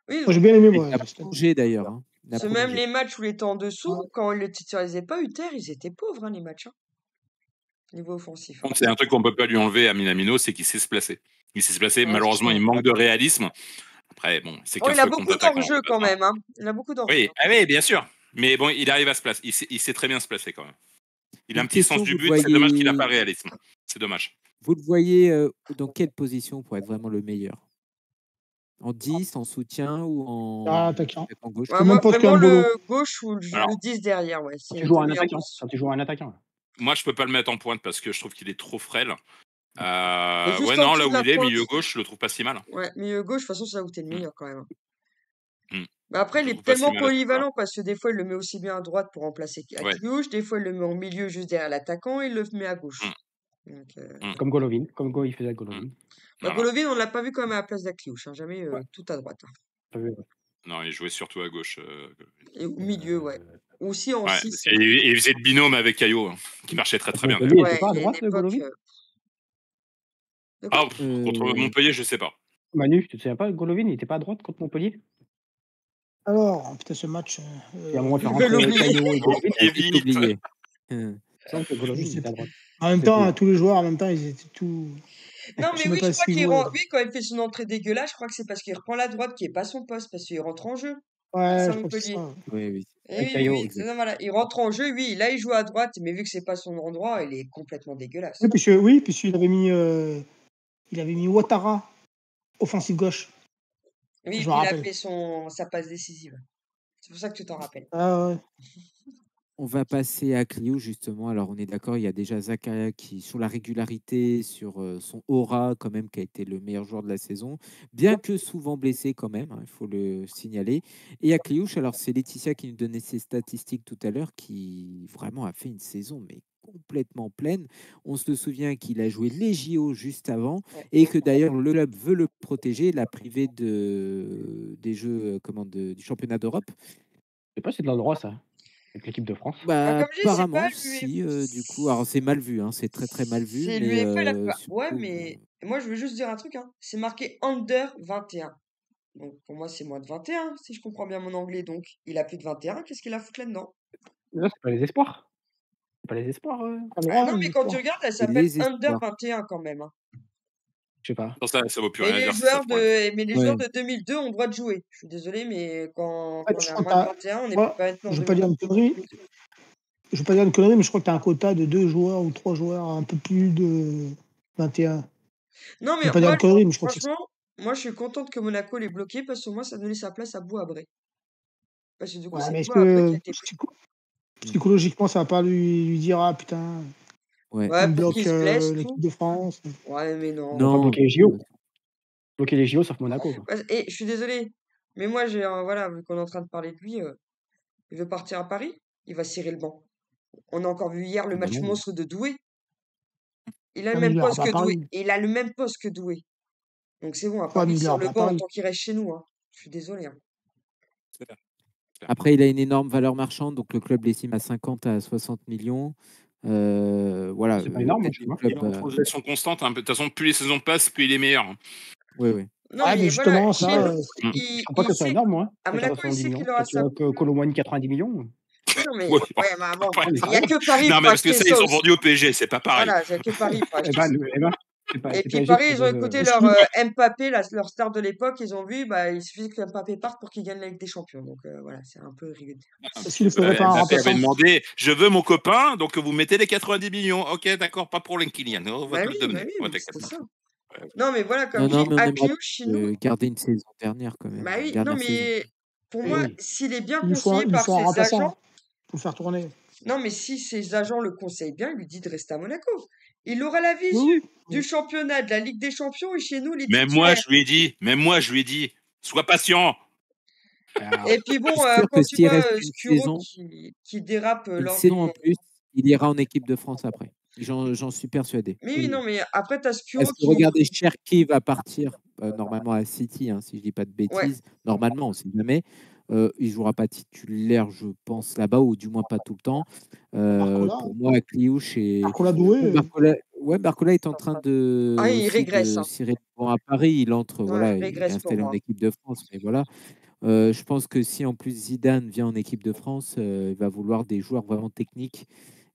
Oui, Moi, j'ai bien aimé, Il moi. a prolongé d'ailleurs, hein. Il a c'est même prolongé. les matchs où il était en dessous, Ouais. quand il le titularisait pas, Uther, ils étaient pauvres, hein, les matchs, hein, niveau offensif. C'est un truc qu'on peut pas lui enlever à Minamino, c'est qu'il sait se placer. Il sait se placer. Ouais, Malheureusement, c'est ça. il manque de réalisme. Après, bon, c'est Oh, qu'un il a seul beaucoup contre-attaquant. d'enjeux quand même, hein. Il a beaucoup d'enjeux. Oui, oui, bien sûr. Mais bon, il arrive à se placer. Il sait très bien se placer quand même. Il a un Une petit sens question, du vous but. C'est dommage qu'il n'a pas voyez, le réalisme. C'est dommage. vous le voyez dans quelle position pour être vraiment le meilleur? En 10, en soutien ou attaquant. peut-être en gauche? Ouais, C'est moi, même poste vraiment qu'un Mbolo. le gauche ou Alors, le 10 derrière, ouais. Quand C'est tu les joues deux un meilleures attaquant. positions. Quand tu joues un attaquant. moi, je peux pas le mettre en pointe parce que je trouve qu'il est trop frêle. Et juste Ouais, en non, dessous là de où la il est, pointe. milieu gauche, je le trouve pas si mal. Ouais, milieu gauche, de toute façon, c'est là où t'es le Mm. meilleur quand même. Mm. Mais après, Je il le est trouve pas si tellement mal à ce niveau-là. polyvalent parce que des fois, il le met aussi bien à droite pour remplacer Ouais. Akliouche, des fois, il le met au milieu juste derrière l'attaquant, il le met à gauche. Mm. Donc, Comme Golovin. Comme il faisait avec Golovin. bah, Voilà. Golovin, on l'a pas vu quand même à la place d'Akliouche, hein, jamais Ouais. tout à droite. Hein. T'as vu, Non, il jouait surtout à gauche. Et au milieu, ouais. Aussi en Ouais, 6. et il faisait le binôme avec Caillot, hein, qui marchait très très bien. Montpellier, d'ailleurs. il était pas à Ouais, il y a une droite, époque. Golovin? De quoi? Contre Montpellier, je sais pas. Manu, tu te souviens pas, Golovin, il était pas à droite contre Montpellier? Alors, putain, ce match. Il y a un moment, il fait Il veut rentrer l'oublier. Caillot et Golovin. Il est Vite vite. oublié. Il me semble que Golovin, Je il sais était à pas. droite. En même C'est temps, plus. tous les joueurs, en même temps, ils étaient tout. Non, Je mais sais oui, même je pas crois s'ils qu'il jouaient. oui, quand il fait son entrée dégueulasse, je crois que c'est parce qu'il reprend la droite qui est pas son poste, parce qu'il rentre en jeu. Ouais, C'est je crois que c'est Montpellier. ça. Oui. Et Avec oui, Caillot. oui, non, voilà. Il rentre en jeu, oui, là il joue à droite, mais vu que c'est pas son endroit, il est complètement dégueulasse. Oui, puisqu'il avait mis Ouattara offensive gauche. Oui, Je puis me il a rappelle. fait sa passe décisive. C'est pour ça que tu t'en rappelles. Ah ouais. On va passer à Clio, justement. Alors, on est d'accord, il y a déjà Zakaria qui, sur la régularité, sur son aura, quand même, qui a été le meilleur joueur de la saison, bien que souvent blessé, quand même, hein, il faut le signaler. Et à Cliouche, alors, c'est Laetitia qui nous donnait ses statistiques tout à l'heure, qui vraiment a fait une saison, mais complètement pleine. On se souvient qu'il a joué les JO juste avant et que d'ailleurs le club veut le protéger, l'a privé des jeux du championnat d'Europe. Je sais pas si c'est de l'endroit, ça, avec l'équipe de France. Bah, Bah, comme je dis, c'est apparemment, pas si, du coup. Alors, c'est mal vu, hein, c'est très très mal vu, C'est mais l'UEFA, ouais, surtout, mais moi, je veux juste dire un truc, hein. C'est marqué Under 21. Donc, pour moi, c'est moins de 21, si je comprends bien mon anglais. Donc, il a plus de 21. Qu'est-ce qu'il a foutu là-dedans? Là, c'est pas les espoirs. C'est pas les espoirs, Pas le Ah droit, non, hein, mais quand tu l'histoire. regardes, elle c'est s'appelle les Under espoirs. 21 quand même, hein. Je sais pas. Non, ça vaut plus Mais rien les dire, c'est ça joueurs le problème. mais les joueurs Ouais. de 2002 ont le droit de jouer. Je suis désolé, mais quand En fait, on je a crois que moins de 21, on n'est moi, pas maintenant en je vais pas dire 2002. une connerie. Je vais pas dire une connerie, mais je crois que tu as un quota de 2 joueurs ou 3 joueurs, un peu plus de 21. Non, Je mais vais pas dire moi, une connerie, mais je crois que c'est ça. franchement, moi, je suis contente que Monaco l'ait bloqué parce que moi, ça nous laisse la place à Bouabré. Parce que du coup, Ouais, c'est mais est-ce Bouabré qui a que été pris. psychologiquement, ça va pas lui dire ah putain, Ouais. Ouais, il me pour bloque qu'il se blesse, l'équipe tout. de France. Ouais, mais On va non. pas Non, bloquer les JO. Bloquer les JO sauf Monaco, quoi. Et je suis désolé, mais moi, voilà, vu qu'on est en train de parler de lui, il veut partir à Paris, il va cirer le banc. On a encore vu hier le Ah bah match non. monstre de Doué. Il a le Ouais, mais même il ira poste pas à que Doué. Paris. Et il a le même poste que Doué. Donc c'est bon, à Ouais, Paris, mais il il cire ira le pas à banc Paris. tant qu'il reste chez nous, hein. Je suis désolé, hein. C'est clair. Après, il a une énorme valeur marchande, donc le club l'estime à 50 à 60 millions. Voilà, C'est pas énorme, peut-être je le vois. Il est club. en progression constante, hein. De toute façon, plus les saisons passent, plus il est meilleur. Oui, oui. Non, Ouais, mais mais voilà, justement, chez ça, nous, Mm. Je trouve pas que ce soit sait, énorme, moi. à 50 à Monaco, il 70 sait millions. qu'il aura Peut-être sa... que Colomboigny 90 millions. Oui, non, mais, Ouais, bon. ouais, mais bon, Après, il n'y a que Paris non, pour mais parce que acheter ça, ça ils sont aussi. vendus au PSG, c'est pas pareil. Voilà, il n'y a que Paris pour Eh acheter ben, ça. c'est Et puis PSG Paris, ils ont propose. écouté est-ce leur qu'il Mbappé, leur star de l'époque, ils ont vu, bah, il suffit que Mbappé parte pour qu'il gagne la Ligue des Champions. Donc voilà, c'est un peu rigolo. est-ce qu'il ne faudrait pas un Mbappé avait remplaçant? demandé, je veux mon copain, donc vous mettez les 90 millions. Ok, d'accord, pas pour Kylian, on va Bah te oui, le donner. mais Ouais, t'inquiète. c'était ça. Ouais. Non, mais voilà, comme Non, je non, dis, mais on à aimerait Clio, chez nous, garder une saison dernière, quand même. bah oui, non, Dernière saison. mais pour Oui, moi, oui. s'il est bien Il conseillé lui par faut un ses agents, remplaçant pour le faire tourner. non, mais si ses agents le conseillent bien, il lui dit de rester à Monaco. Il aura la Oui, visu oui. du championnat, de la Ligue des Champions, et chez nous, les Même moi, titulaires. je lui ai dit, sois patient. Alors, Et puis bon, Je suis sûr quand que tu s'il vois reste une Skuro saison, qui dérape une lors saison en des... plus, il ira en équipe de France après. J'en suis persuadé. Mais oui, non, mais après, t'as Skuro Parce que regardez, Cherki va partir normalement à City, hein, si je dis pas de Ouais, bêtises. Normalement, on sait jamais. Il jouera pas titulaire, je pense, là-bas, ou du moins pas tout le temps. Barcola, Pour moi, Cliouche et Barcola doué. Barcola est en train ah, il aussi régresse, de hein. cirer le banc à Paris. Il entre, Ouais, il voilà, il est régresse pour installé en moi. équipe de France, mais voilà. Je pense que si en plus Zidane vient en équipe de France, il va vouloir des joueurs vraiment techniques.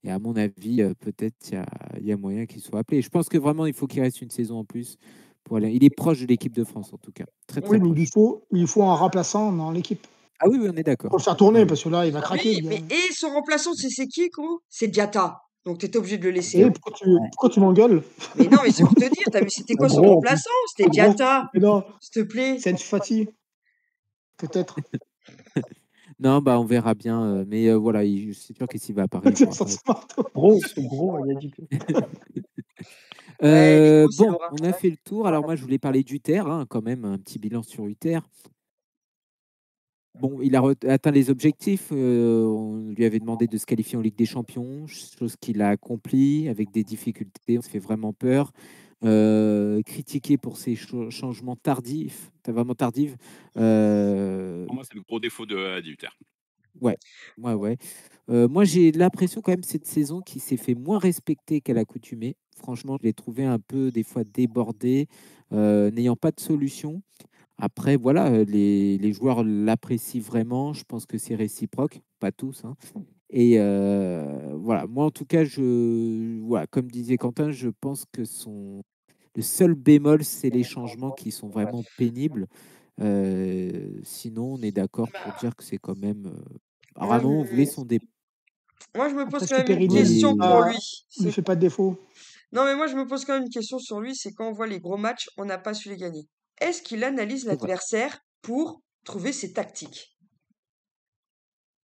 Et à mon avis, peut-être il y a moyen qu'il soit appelé. Je pense que vraiment, il faut qu'il reste une saison en plus pour aller. Il est proche de l'équipe de France, en tout cas. Très, très Oui, mais proche. il lui faut un remplaçant dans l'équipe Ah oui, oui, on est d'accord. pour le faire tourner, Ouais. parce que là, il va craquer, Oui, le mais gars. et son remplaçant, c'est qui, gros? C'est Diatta. Donc t'étais obligé de le laisser, Et hein. pourquoi tu m'engueules? Mais non, mais c'est pour te dire, t'as vu, c'était quoi son gros, en plus. remplaçant? C'était En gros, Diatta, mais non, s'il te plaît. c'est Ansu Fati, peut-être. Non, bah, on verra bien. Mais voilà, c'est sûr que s'il va à Paris, il C'est pourra ça, pas. c'est marteau. Gros, il a dit que. Ouais, les gros, c'est Bon, Laura. on a fait le tour. Alors moi, je voulais parler d'Uther, hein, quand même, un petit bilan sur Uther. Bon, il a atteint les objectifs. On lui avait demandé de se qualifier en Ligue des Champions, chose qu'il a accomplie avec des difficultés. On se fait vraiment peur. Critiqué pour ses changements tardifs, vraiment tardifs. Pour moi, c'est le gros défaut d'Uther. Ouais, ouais, ouais. Moi, j'ai l'impression quand même cette saison qui s'est fait moins respecter qu'à l'accoutumée. Franchement, je l'ai trouvé un peu des fois débordé, n'ayant pas de solution. Après, voilà, les joueurs l'apprécient vraiment. Je pense que c'est réciproque, pas tous, hein. Et voilà, moi en tout cas, voilà, comme disait Quentin, je pense que le seul bémol, c'est les changements qui sont vraiment pénibles. Sinon, on est d'accord pour dire que c'est quand même Moi, je vraiment, vous voulez son départ. moi, je me Après, pose est-ce quand que même une Périni question pour lui. lui fait pas de défaut? Non, mais moi, je me pose quand même une question sur lui, c'est quand on voit les gros matchs, on n'a pas su les gagner. Est-ce qu'il analyse C'est vrai, l'adversaire pour trouver ses tactiques?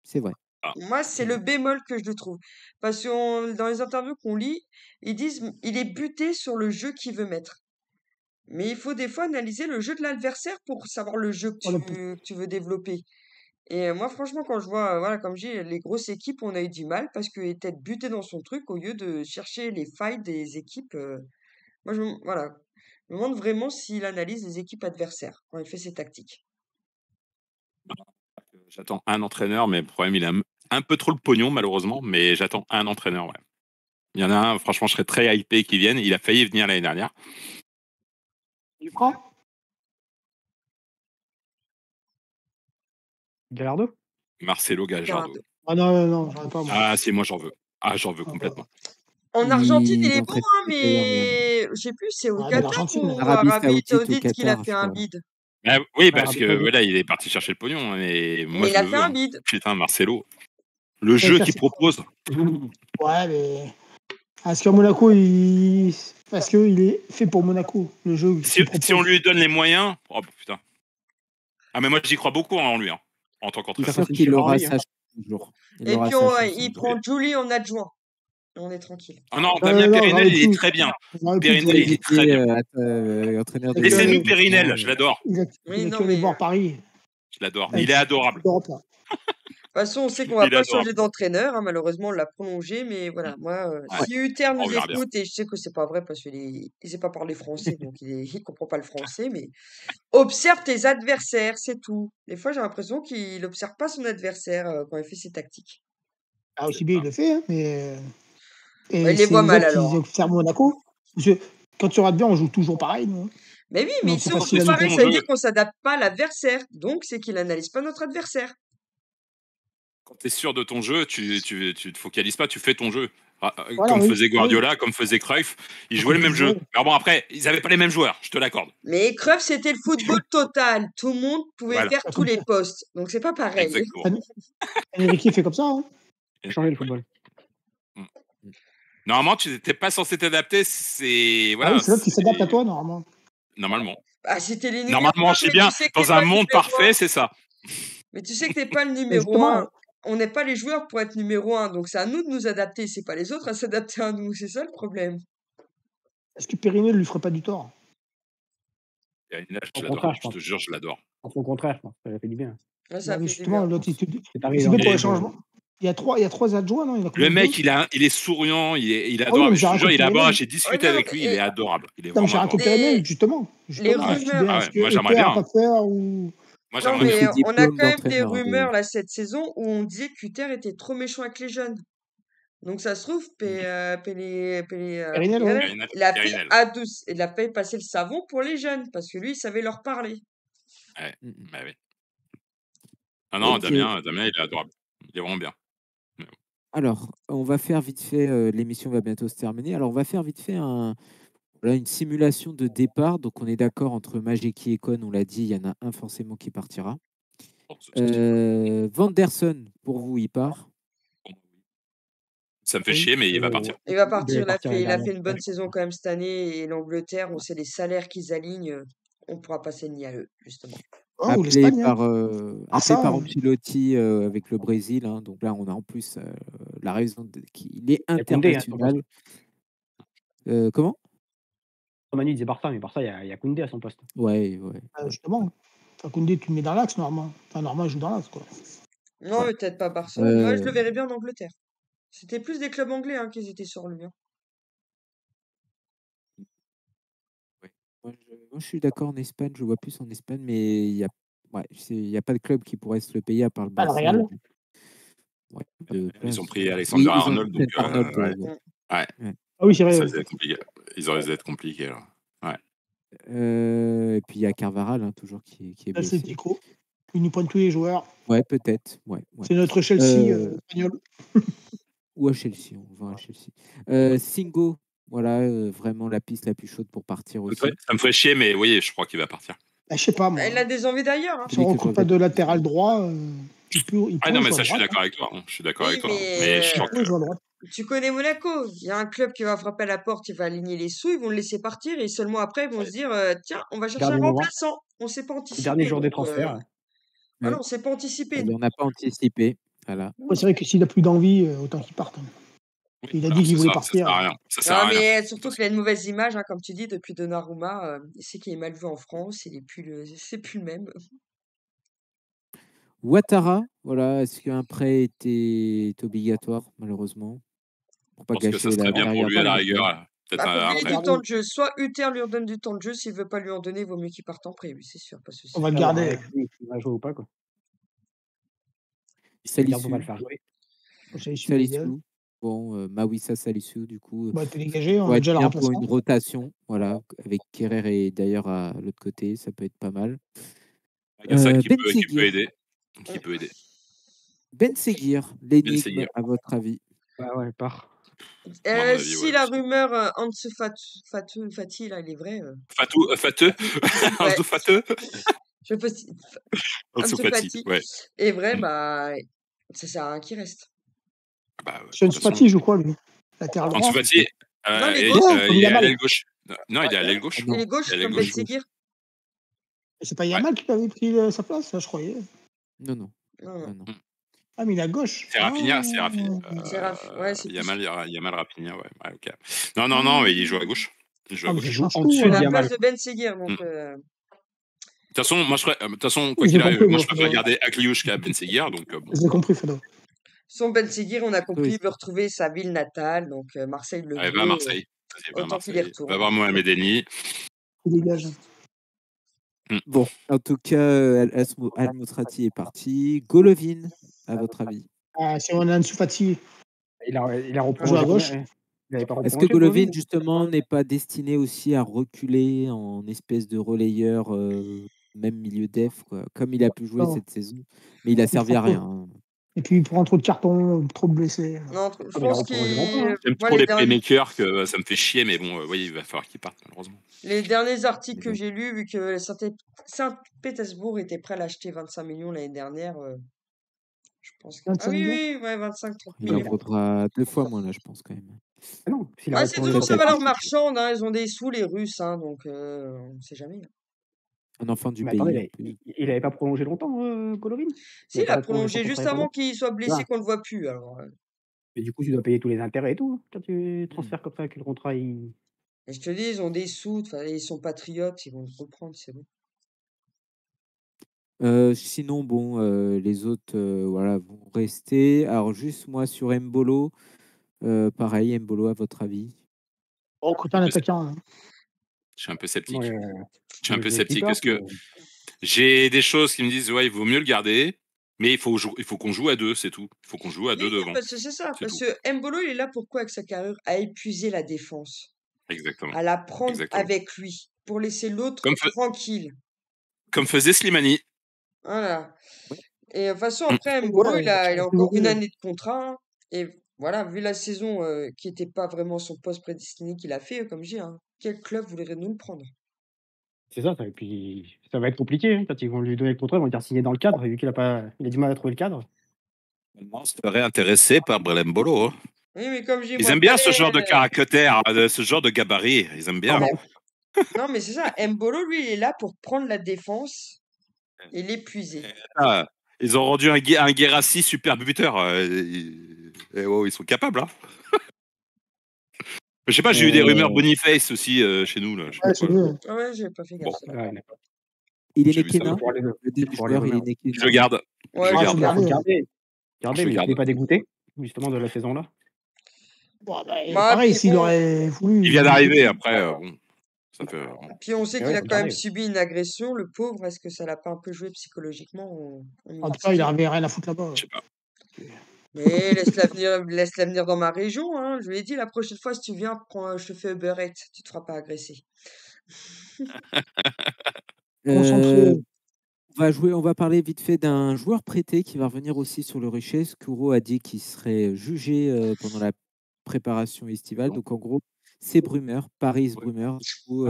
c'est vrai. Moi, c'est le bémol que je le trouve. Parce que dans les interviews qu'on lit, ils disent il est buté sur le jeu qu'il veut mettre. Mais il faut des fois analyser le jeu de l'adversaire pour savoir le jeu que tu veux développer. Et moi, franchement, quand je vois, voilà, comme je dis, les grosses équipes, on a eu du mal parce qu'il était buté dans son truc au lieu de chercher les failles des équipes. Moi, voilà, je me demande vraiment s'il analyse les équipes adversaires quand il fait ses tactiques. J'attends un entraîneur, mais le problème, il a un peu trop le pognon, malheureusement, mais j'attends un entraîneur, ouais. Il y en a un, franchement, je serais très hypé qu'il vienne. Il a failli venir l'année dernière. Tu prends Gallardo? Marcelo Gallardo. Gallardo. Ah non, j'en ai pas moi. Ah, si, moi, j'en veux. Ah, j'en veux complètement. En Argentine, il est bon, entraîne hein, plus, d'ailleurs, mais je sais plus, c'est au Ouais, mais Qatar l'Argentine, ou Arabie Arabie Saoudite ou Saoudite qu'il a Qatar, fait je un crois. bid. Ah, oui, parce Arabie que Saoudite. voilà, il est parti chercher le pognon. Et moi, Mais je il a le fait veux. un Hein. bid. Putain, Marcelo. Le jeu ça, qu'il c'est- propose. Ouais, mais est-ce que Monaco, est-ce qu'il est fait pour Monaco, le jeu qu'il propose? Si on lui donne les moyens. Oh putain. Ah, mais moi, j'y crois beaucoup en lui, hein, en tant Je suis qu'entraîneur. sûr c'est qu'il une aura super sa chance un jour. Il Et aura puis sa chance un il jour. prend Julie en adjoint. On est tranquille. Ah non, Non, Damien non, Périnel, j'aurais il est pu. très bien. J'aurais pu Périnel, jouer. il est très bien. Entraîneur de Laissez-nous Périnel. Périnel, je l'adore. Il a Oui, non, qu'à aller mais voir Paris. Je l'adore. Il est adorable. D'Europe, là. de toute façon, on sait qu'on va Il est pas adorable. changer d'entraîneur, hein, malheureusement, on l'a prolongé, mais voilà, moi, Ouais. si Uther On nous verra bien. écoute, et je sais que c'est pas vrai parce qu'il sait pas parler français, donc il comprend pas le français, mais observe tes adversaires, c'est tout. Des fois, j'ai l'impression qu'il observe pas son adversaire quand il fait ses tactiques. Ah, aussi bien, il le fait, hein, mais. Et Ouais, il les c'est voit les mal autres qui alors. observent Monaco. Parce que quand tu regardes bien, on joue toujours pareil, nous. Mais oui, Donc, mais c'est si on facile joue à nous pareil, ton ça veut jeu. dire qu'on s'adapte pas à l'adversaire. Donc, c'est qu'il analyse pas notre adversaire. Quand tu es sûr de ton jeu, tu te focalises pas, tu fais ton jeu. Voilà, Comme oui. faisait Guardiola, comme faisait Cruyff, ils jouaient le même jeu. Alors bon, après, ils avaient pas les mêmes joueurs, je te l'accorde. Mais Cruyff, c'était le football total. Tout le monde pouvait Voilà. faire tous les postes. Donc, c'est pas pareil. Exactement. Enrique fait comme ça. Hein. Il a changé le football. Normalement, tu n'étais pas censé t'adapter. C'est voilà. Ah oui, c'est l'autre qui s'adapte à toi, normalement. Normalement. Ah, c'était les numéros Normalement, un, je sais mais bien. tu sais que t'es Dans un pas le monde numéro parfait, un. c'est ça. Mais tu sais que t'es pas le numéro justement, 1. On n'est pas les joueurs pour être numéro 1. Donc, c'est à nous de nous adapter. C'est pas les autres à s'adapter à nous. C'est ça le problème. est-ce que Périnel ne lui ferait pas du tort? Périnel, Au je contraire, l'adore. je Je pense. te jure, je l'adore. Au contraire, je pense. Ça lui a fait du bien. Là, ça Bah, fait du justement, bien. l'autre, C'est c'est arrivé bien dans pour Et- les changements. Il y a trois adjoints, non? Il y en a Le combien de mec, deux? il est souriant, il est Ah oui, adorable. mais Je j'ai te jure, raconté il est adorable. Périnel. J'ai discuté non, avec lui, il est adorable. Il est Non, mais j'ai vraiment raconté adorable. Périnel, Les- justement. les Justement, je suis rumeurs. bien. Ah Est-ce ouais, que moi, j'aimerais Uther bien. va faire ou. Moi, Non, j'aimerais mais bien. fait on a diplôme quand même des d'entraîneur, rumeurs là cette saison où on disait qu'Uther était trop méchant avec les jeunes. Donc ça se trouve, Périnel, Périnel, Périnel, Périnel. il a fait passer le savon pour les jeunes parce que lui, il savait leur parler. Ouais, bah oui. Ah non, Ok. Damien, il est adorable. Il est vraiment bien. Alors, on va faire vite fait, l'émission va bientôt se terminer. Alors, on va faire vite fait une simulation de départ. Donc, on est d'accord entre Majeki et Kon, on l'a dit, il y en a un forcément qui partira. Bon, c'est- Vanderson, pour vous, il part. Ça me fait Oui. chier, mais il va partir. Il va devait partir, partir l'année il a fait dernière. une bonne saison quand même cette année et l'Angleterre, on sait les salaires qu'ils alignent, on pourra passer le nid à eux, justement. Oh, ou Appelé l'Espagne. par, Ah, appelé ça, par hein. Ancelotti avec le Brésil. Hein. Donc là, on a en plus la raison qu'il est Il y a Koundé, hein, international. Comment? Manu disait Barça, mais Barça, il y a Koundé à son poste. Ouais. Justement. Koundé, tu le mets dans l'axe, normalement. Enfin, normalement, il joue dans l'axe, quoi. Non, Ouais. peut-être pas Barcelone. Moi, je le verrais bien en Angleterre. C'était plus des clubs anglais hein, qui étaient sur lui. Hein. Moi, je suis d'accord en Espagne. Je vois plus en Espagne, mais il y a pas de club qui pourrait se le payer à part le Pas le Barça. Real. Ouais, Ils ont pris Alexander ils ont Arnold, donc Trent Arnold, ouais. ouais. Ah oui, c'est vrai. Ça risque d'être compliqué. Ils auraient d'être compliqués. Alors. Et puis il y a Carvaral, hein, toujours qui est blessé. Atletico. Il nous prend tous les joueurs. Ouais, peut-être. Ouais. C'est notre Chelsea espagnol. Ou à Chelsea, on va à Chelsea. Singo, voilà, vraiment la piste la plus chaude pour partir aussi. Ça me ferait chier, mais oui, je crois qu'il va partir. Bah, je sais pas, moi. Il a des envies d'ailleurs. Hein. Si on ne recrute pas de latéral droit, il peut Ah non, mais jouer ça, à je suis droite, d'accord avec toi. Je suis d'accord Oui, avec toi. mais, Mais je hein. sens Il peut jouer à droite. Tu connais Monaco. Il y a un club qui va frapper à la porte, il va aligner les sous, ils vont le laisser partir et seulement après, ils vont se dire tiens, on va chercher Dernier un moment. remplaçant. On ne s'est pas anticipé. Dernier jour des donc, transferts. Voilà, on ne s'est pas anticipé. On n'a pas anticipé. Voilà. Ouais, c'est vrai que s'il a plus d'envie, autant qu'il parte. Il a dit qu'il voulait Ça partir. sert à rien. Ça sert Non, à rien. mais surtout qu'il a une mauvaise image, hein, comme tu dis, depuis Donnarumma. Il sait qu'il est mal vu en France. C'est plus le même. Ouattara, voilà, est-ce qu'un prêt est obligatoire, malheureusement, pour pas Je pense que ça gâcher serait la bien pour carrière lui à de la Wenger. rigueur. Peut-être Bah, pour un lui, prêt. du temps de jeu. Soit Uther lui redonne du temps de jeu. S'il veut pas lui en donner, il vaut mieux qu'il parte en prêt. Oui, c'est sûr, pas de On souci. va le À voir garder. avec lui s'il va jouer ou pas, quoi. Si le garde, on va le Salisu, faire jouer. C'est issu légal. Salisu. Bon, Mawissa Salisu, du coup, Bah, t'es dégagé, on pourrait a être déjà le bien pour remplaçant. une rotation, voilà, avec Kerrer et d'ailleurs à l'autre côté, ça peut être pas mal. Il y a ça qui Ben peut Seguir. aider. Qui peut aider. Ben Seguir, l'énigme, Seguir. à votre avis. Ouais, part. À mon avis, Si ouais, la aussi. rumeur Ansu Fati, là, elle est vraie. Fateux Ouais. Ansu Fateux Je peux Ansu Ansu Fati, Fati ouais. est vrai, Mm. ça sert à rien qu'il reste. Bah, ouais, de Sean toute façon, Spati joue quoi, lui? Latéral droit? Ansu Fati, Non, il est il gauche. comme il est à Yamal. l'aile gauche. Non, il est à l'aile gauche. Ah non. Il est gauche, Il est à l'aile comme Ben gauche. Seguir. C'est pas Yamal qui avait pris sa place, ça, je croyais. Non, non. Non, non. non, non. Ah, mais il est à gauche. C'est Rafinha, c'est Ah. Rafinha. Ouais, c'est plus. Yamal Rafinha, ouais, ok. Non, mais il joue à gauche. Il joue à Ah, mais gauche. ça De change En tout. dessous À de la Yamal. place de Ben Seguir, donc. toute façon, moi, de toute façon, quoi J'ai qu'il arrive, compris, moi, moi, je préfère Fado. garder Akliouche qu'à Ben Seguir, donc bon. J'ai compris, Fado. Son Ben Seguir, on a compris, Oui. il veut retrouver sa ville natale, donc Marseille le Allez, va à veut. Marseille. Vas-y, va à Autant qu'il y Marseille. retourne. Va voir Mohamed Eni. Il dégage. Bon, en tout cas, Al-Moustrati est parti. Golovin, à votre avis? Ah, si on a Ansu Fati, Il a joue à reprolongé gauche. combien? Il avait pas Est-ce que reprolongé, Golovin, Golovin? justement, n'est pas destiné aussi à reculer en espèce de relayeur, même milieu def, quoi, comme il a pu jouer Non. cette saison, mais il a servi à rien, hein. Et puis il prend trop de cartons, trop de blessés. Non, je mais il a pense reprolongé longtemps, qu'il. hein. J'aime Moi, trop les playmakers que ça me fait chier, mais bon, oui, il va falloir qu'il parte, malheureusement. les derniers articles Mais que bon. j'ai lus, vu que Saint-Pétersbourg était prêt à l'acheter 25 millions l'année dernière, je pense que. 25 Ah oui, millions? oui, ouais, 25-30 Il en millions. vaudra 2 fois moins, là, je pense, quand même. Ah non, s'il a Ouais, c'est reprolongé toujours pour sa peut-être. valeur partir. marchande, hein, ils ont des sous, les Russes, hein, donc on sait jamais. Un enfant du Mais pays, attendez, en plus. il avait pas prolongé longtemps, Golovin? Si, Il il a a pas prolongé son prolongé contrat juste avec avant Bordeaux? qu'il soit blessé, Ah. qu'on ne le voit plus. Alors, Et du coup, tu dois payer tous les intérêts et tout, hein, quand tu transfères comme ça, que le contrat, il... et je te dis, ils ont des sous, ils sont patriotes, ils vont le reprendre, c'est bon. Sinon, bon, les autres, voilà, vont rester. Alors, juste moi, sur Mbolo, pareil, Mbolo, à votre avis? Recruter un attaquant. Hein. Je suis un peu sceptique. Moi, Je suis un peu j'ai sceptique peur, parce que mais- j'ai des choses qui me disent, ouais, il vaut mieux le garder, mais il faut qu'on joue à deux, c'est tout. Il faut qu'on joue à deux Oui, devant. parce que c'est ça, C'est parce tout. que Mbolo, il est là pourquoi avec sa carrure? À épuiser la défense, Exactement. à la prendre Exactement. avec lui, pour laisser l'autre Comme tranquille. faisait Slimani. Voilà. Et de toute façon, Mm. après, Mbolo, Ouais, il a c'est encore une nouveau. année de contrat, hein. Et voilà, vu la saison qui n'était pas vraiment son poste prédestiné qu'il a fait, comme je dis, hein, quel club voudrait nous le prendre? C'est ça, et puis ça va être compliqué, hein, quand ils vont lui donner le contrat, ils vont le dire signer dans le cadre, et vu qu'il a du mal à trouver le cadre. On serait intéressé par Brelembolo. Hein. Oui, mais comme je dis, Ils moi, aiment bien ce genre de Bale, caractère, ce genre de gabarit. Ils aiment bien. non, non, mais c'est ça. Mbolo, lui, il est là pour prendre la défense et l'épuiser. Ah, ils ont rendu un Guérassi super buteur. Ils sont capables. Hein. Je sais pas, j'ai eu des rumeurs Boniface aussi chez nous. Là. Je sais Ouais, pas c'est quoi. mieux. Ah ouais, j'ai pas fait gaffe. Bon. ça. Ouais, d'accord. Il est J'ai né vu ça. Kénin, Pour aller- le deuxième pour les joueur, il est rumeurs. né Kénin. Je le garde. Ouais, je je garde. le garde. Gardez, Je mais garde. tu n'es pas dégoûté, justement, de la saison-là. Bon, bah, Bah, pareil, puis s'il bon. aurait voulu. Il vient d'arriver après. Bon, ça fait. Puis on sait Mais qu'il ouais, a faut quand même garder. subi une agression, le pauvre. Est-ce que ça l'a pas un peu joué psychologiquement? En tout cas, il n'avait rien à foutre là-bas. Je sais pas. Mais laisse-la venir dans ma région, hein. Je lui ai dit, la prochaine fois, si tu viens, je te fais Uber Eats, tu te feras pas agresser. Concentré. On va parler vite fait d'un joueur prêté qui va revenir aussi sur le Riches. Kouro a dit qu'il serait jugé pendant la préparation estivale. Donc en gros, c'est Brummer, Paris Brummer, du coup,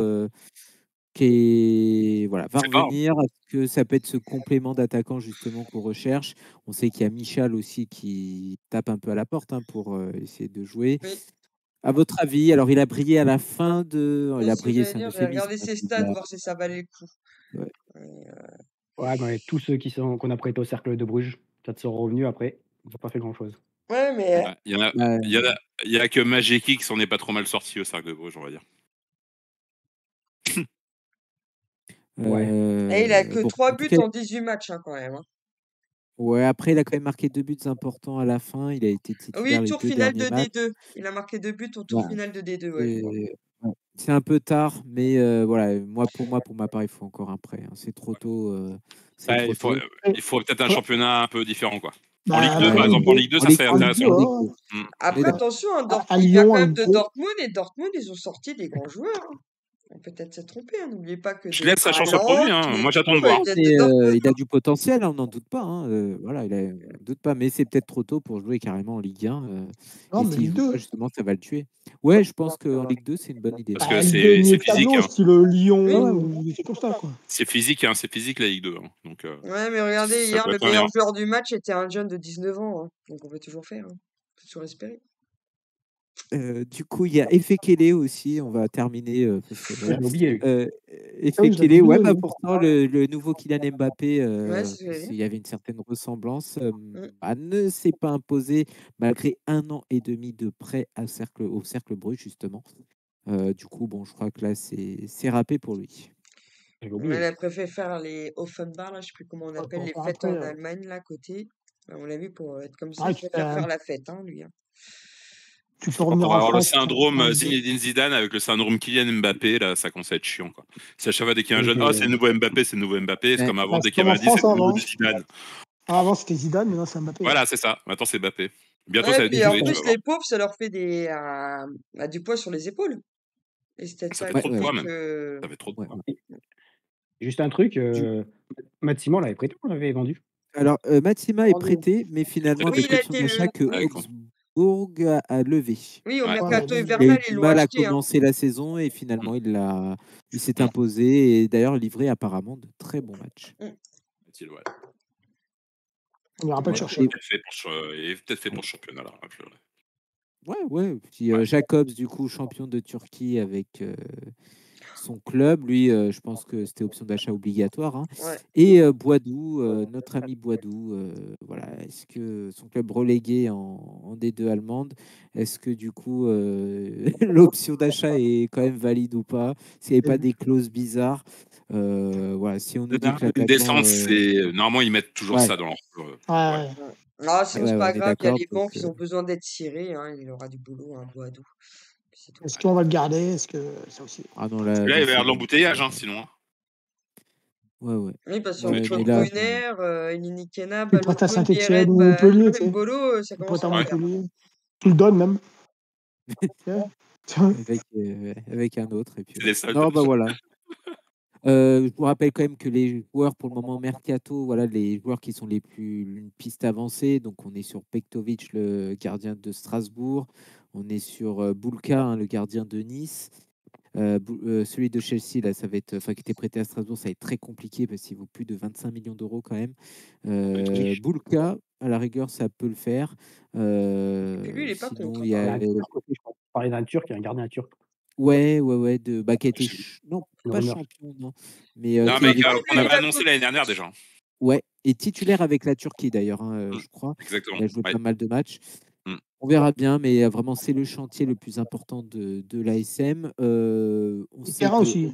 qui va C'est pas, hein. revenir. Est-ce que ça peut être ce complément d'attaquant justement qu'on recherche? On sait qu'il y a Michal aussi qui tape un peu à la porte pour essayer de jouer. Oui. À votre avis, alors il a brillé à la fin de. Il C'est a ce que brillé, j'allais c'est un dire, j'ai euphémisme. regardé ses Il stats, a- voir si ça valait le coup. Ouais. Et, Ouais, mais tous ceux qu'on a prêtés au cercle de Bruges, quand ils sont revenus après, Ils n'ont pas fait grand-chose. Ouais, mais Il y a que Majeki qui s'en est pas trop mal sorti au Cercle de Bruges, on va dire. et il a que Bon, 3 en tout buts cas, en 18 matchs hein, quand même. Hein. ouais, après, il a quand même marqué 2 buts importants à la fin. Il a été titulaire Oui, les tour 2 finale de derniers matchs. D2. Il a marqué 2 buts au tour Voilà, finale de D2, ouais, je vois. ouais, c'est un peu tard, mais voilà, pour ma part, il faut encore un prêt, hein. C'est trop tôt, c'est Ouais, trop tôt. il faut peut-être un championnat un peu différent, quoi. En Bah, Ligue 2, après, par exemple. En Ligue 2, En ça Ligue serait 2, en Ligue 2, intéressant. en Ligue 2. Mm. On est Après, d'accord. attention, hein, à il y a Lyon, quand en même Ligue de 2. Dortmund, et Dortmund, ils ont sorti des grands joueurs. Hein. On peut peut-être se tromper, hein. N'oubliez pas que Je des laisse sa chance au produit. Haaland, Moi, et j'attends de tout, voir. ils viennent Mais de Dortmund. il a du potentiel, hein, on n'en doute pas, hein, voilà, on n'en doute pas, mais c'est peut-être trop tôt pour jouer carrément en Ligue 1. Non, Et mais s'il Ligue joue pas, 2. justement, ça va le tuer. Ouais, je pense qu'en Ligue 2, c'est une bonne idée. Parce Bah, que Ligue 2, c'est milieu de physique. tableau, Hein. style Oui. Lyon, ou des trucs comme ça, quoi. C'est physique, la Ligue 2. Hein. Donc, Ouais, mais regardez, ça hier, peut le être un meilleur lien. joueur du match était un jeune de 19 ans. Hein. Donc on peut toujours faire. Hein. On peut toujours espérer. Du coup, il y a Efekele aussi, on va terminer parce que Je voilà. l'ai oublié. Euh, Ah oui, je l'avais Efekele, ouais, oublié, bah lui. pourtant le nouveau Kylian Mbappé, Ouais, c'est ce que j'allais dire. il y avait une certaine ressemblance, Mm. bah, ne s'est pas imposé malgré 1 an et demi de prêt au Cercle Bruges justement. Du coup, bon, je crois que là, c'est râpé pour lui. J'avais Ouais, oublié. elle a préféré faire les Offenbar, là, je sais plus comment on appelle, Pour les faire fêtes après, en Allemagne, là, à côté. À mon avis, pour être comme ça, ouais, il préfère faire la fête, hein, lui. Hein. tu peux On revenir va en avoir le France. syndrome Zinedine Zidane avec le syndrome Kylian Mbappé. Là, ça commence à être chiant. Quoi. C'est à chaque fois dès qu'il y a un jeune, oh, c'est le nouveau Mbappé, c'est le nouveau Mbappé. C'est Ouais. comme avant, dès C'est qu'il y comme avait en un 10, c'est France le nouveau avant. Zidane. Avant, c'était Zidane, maintenant c'est Mbappé. Voilà, c'est ça. Maintenant, c'est Mbappé. Bientôt, Ouais, ça va puis en décoller, tu plus, vas voir. les pauvres, ça leur fait du poids sur les épaules. Et c'est peut-être Ça ça fait trop de qui poids, fait même. que. Ça fait trop de Ouais. poids. Juste un truc, Du- Matt Simon l'avait prêté, on l'avait vendu. Alors, Matsima est Vendu. prêté, mais finalement, Prêté. Oui, avec il a l'option été. d'achat que Ouais, quoi. Augsbourg a levé. Oui, au Ouais. mercato Ouais, Il a hivernal, eu ils du l'ont mal à acheté. Hein. commencer la saison et finalement, il s'est imposé et d'ailleurs livré apparemment de très bons matchs. Ouais. On ira pas le Ouais. chercher. Il est peut-être fait pour le championnat. Là. Ouais. Puis Ouais. Jacobs, du coup, champion de Turquie avec son club, lui, je pense que c'était option d'achat obligatoire, hein. Ouais. Et Boidou, notre ami Boidou, voilà, est-ce que son club relégué en D2 allemande, est-ce que du coup l'option d'achat est quand même valide ou pas? S'il n'y avait pas des clauses bizarres, voilà, si on nous dit que Une l'attaquant, descente, c'est. Normalement, ils mettent toujours ouais, ça dans leur. Ouais. Ah, sinon, c'est on pas est grave, il y a d'accord. les Donc, banques, ils ont besoin d'être cirés. Hein, il aura du boulot, un Boadou. C'est tout. Est-ce qu'on va le garder? Est-ce que ça aussi? ah non, Là, il va y avoir de l'embouteillage, sinon. Ouais. Oui, parce Ouais, qu'entre Mais là, Brunner, Ininikena, Il prête à Balogun, Saint-Etienne Biellet, ou Montpellier, tu sais. Mbolo, ça Il commence prête à à faire. Montpellier. Tu le donnes même. avec un autre. Et puis, C'est des soldes. non, bah voilà. Je vous rappelle quand même que les joueurs pour le moment mercato, voilà, les joueurs qui sont les plus une piste avancée. Donc on est sur Pektovic, le gardien de Strasbourg. On est sur Boulka, hein, le gardien de Nice. Celui de Chelsea, là, ça va être, enfin, qui était prêté à Strasbourg, ça va être très compliqué parce qu'il vaut plus de 25 millions d'euros quand même. Boulka, à la rigueur, ça peut le faire. Puis lui, il est pas Sinon, contre. il y a Je parlais d'un Turc, il y a un gardien turc. ouais, qui a été non, Une pas rumeur. champion, non, mais Non, qui mec, est on avait annoncé l'année dernière déjà. ouais, et titulaire avec la Turquie d'ailleurs, hein, je crois. Exactement. Il a joué Ouais. pas mal de matchs. Mm. On verra bien, mais vraiment, c'est le chantier le plus important de l'ASM. On sait Terrain que aussi.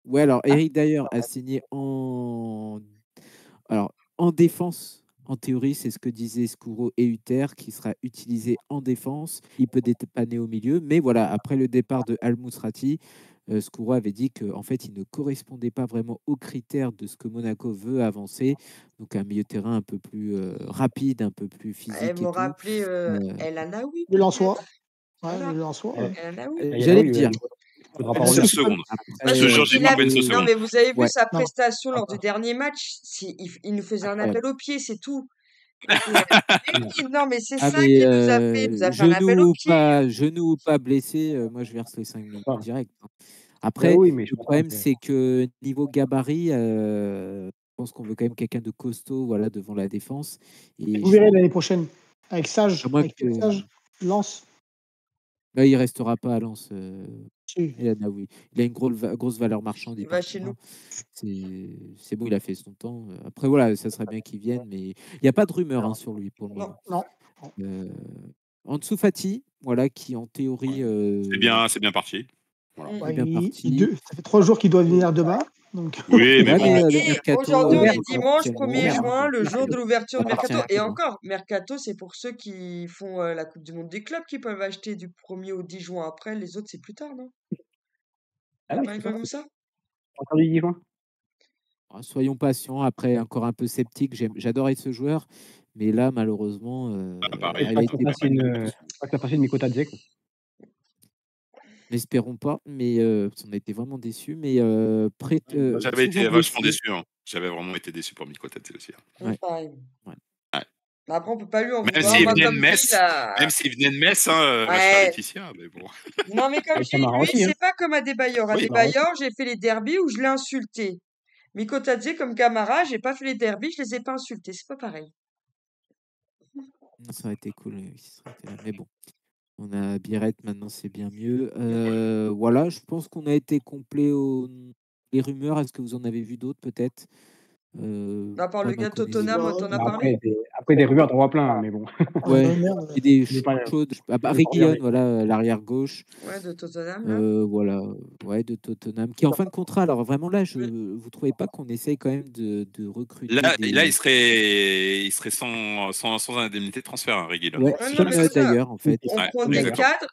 ouais, alors Eric d'ailleurs a signé en défense. En théorie, c'est ce que disaient Skuro et Hutter, qui sera utilisé en défense. Il peut dépanner au milieu, mais voilà, après le départ de Al Mousrati, Skuro avait dit qu'en fait, il ne correspondait pas vraiment aux critères de ce que Monaco veut avancer. Donc un milieu de terrain un peu plus rapide, un peu plus physique Elle et me tout. rappelait El Anaoui. Le Lensois. Ouais, Voilà. le Lensois. El Anaoui. J'allais le dire. Il faudra pas Parce Une que- revenir. seconde. Parce Ce que jour, j'ai il pas a- peine ce Non, second. mais vous avez vu Ouais. sa Non. prestation lors du dernier match. Il nous faisait un Ouais. appel au pied, c'est tout. Mais oui, non, mais c'est Ah ça mais qui nous a fait. Il nous a fait un appel au pied. genou ou pas blessé, moi je verse les 5 minutes Ah. direct, hein. Ouais, Après, oui, mais je le comprends problème que- c'est que niveau gabarit, je pense qu'on veut quand même quelqu'un de costaud, voilà, devant la défense. Et Vous verrez l'année prochaine. Avec Sage. à moins Avec que Sage. Lance. Là, il restera pas à Lens, Si. El Anaoui. Il a une grosse valeur marchande, il Il va chez partira. nous. C'est bon, il a fait son temps. Après, voilà, ça serait bien qu'il vienne, mais il n'y a pas de rumeur sur lui pour le Non. moment. Non. Ansu Fati, voilà, qui en théorie C'est bien parti. Voilà. Mm. Ouais, bien parti. ça fait 3 jours qu'il doit venir demain. Donc, Oui, mais Ouais, bon. mais le Et mercato, aujourd'hui, on est potentiellement, dimanche 1er ouvert, hein, juin, donc le jour de l'ouverture ça du appartient mercato. à Et tout le monde. encore, mercato, c'est pour ceux qui font la Coupe du Monde des clubs qui peuvent acheter du 1er au 10 juin. Après, les autres, c'est plus tard, non? Ah Y a oui, pas un c'est truc ça. comme ça? Entendu 10 juin. Soyons patients. Après, encore un peu sceptique. J'adorais ce joueur, mais là, malheureusement, pareil. il a été. Pas que ça passe une Mikotadze, quoi. N'espérons pas, mais on a été vraiment déçus. Mais J'avais été souvent vachement blessé. déçu. Hein. J'avais vraiment été déçu pour Mikotadze aussi. Hein. Ouais. Pareil. Ouais. Mais après, on peut pas lui en Même vouloir. s'il Moi, venait de comme dit, Metz, là. ma chère Ouais. Laetitia, mais bon. Non, mais comme Et je dis, Camara lui, aussi, hein. c'est pas comme Adebayor. Oui. Adebayor, j'ai fait les derbies où je l'ai insulté. Mikotadze, comme Camara, j'ai pas fait les derbies, je les ai pas insultés. C'est pas pareil. Non, ça aurait été cool qu'il serait été là. Mais bon, on a Birette, maintenant c'est bien mieux. Voilà, je pense qu'on a été complet aux les rumeurs. Est-ce que vous en avez vu d'autres peut-être À part Pas le ma gars de connaissance. Tottenham, t'en as parlé? Après, des rumeurs, t'en vois plein, mais bon. Ouais, merde. et des Je vais pas- chaudes. je vais pas Reguilon, regarder. voilà, l'arrière gauche. Ouais, de Tottenham, là. Voilà, ouais, de Tottenham, qui est en fin de contrat. Alors vraiment là, vous trouvez pas qu'on essaye quand même de recruter Là, des... il serait sans indemnité de transfert, hein, Reguilon. Ouais, Ouais, non, comme mais c'est ça. d'ailleurs en fait. On Ouais, prend des exactement. cadres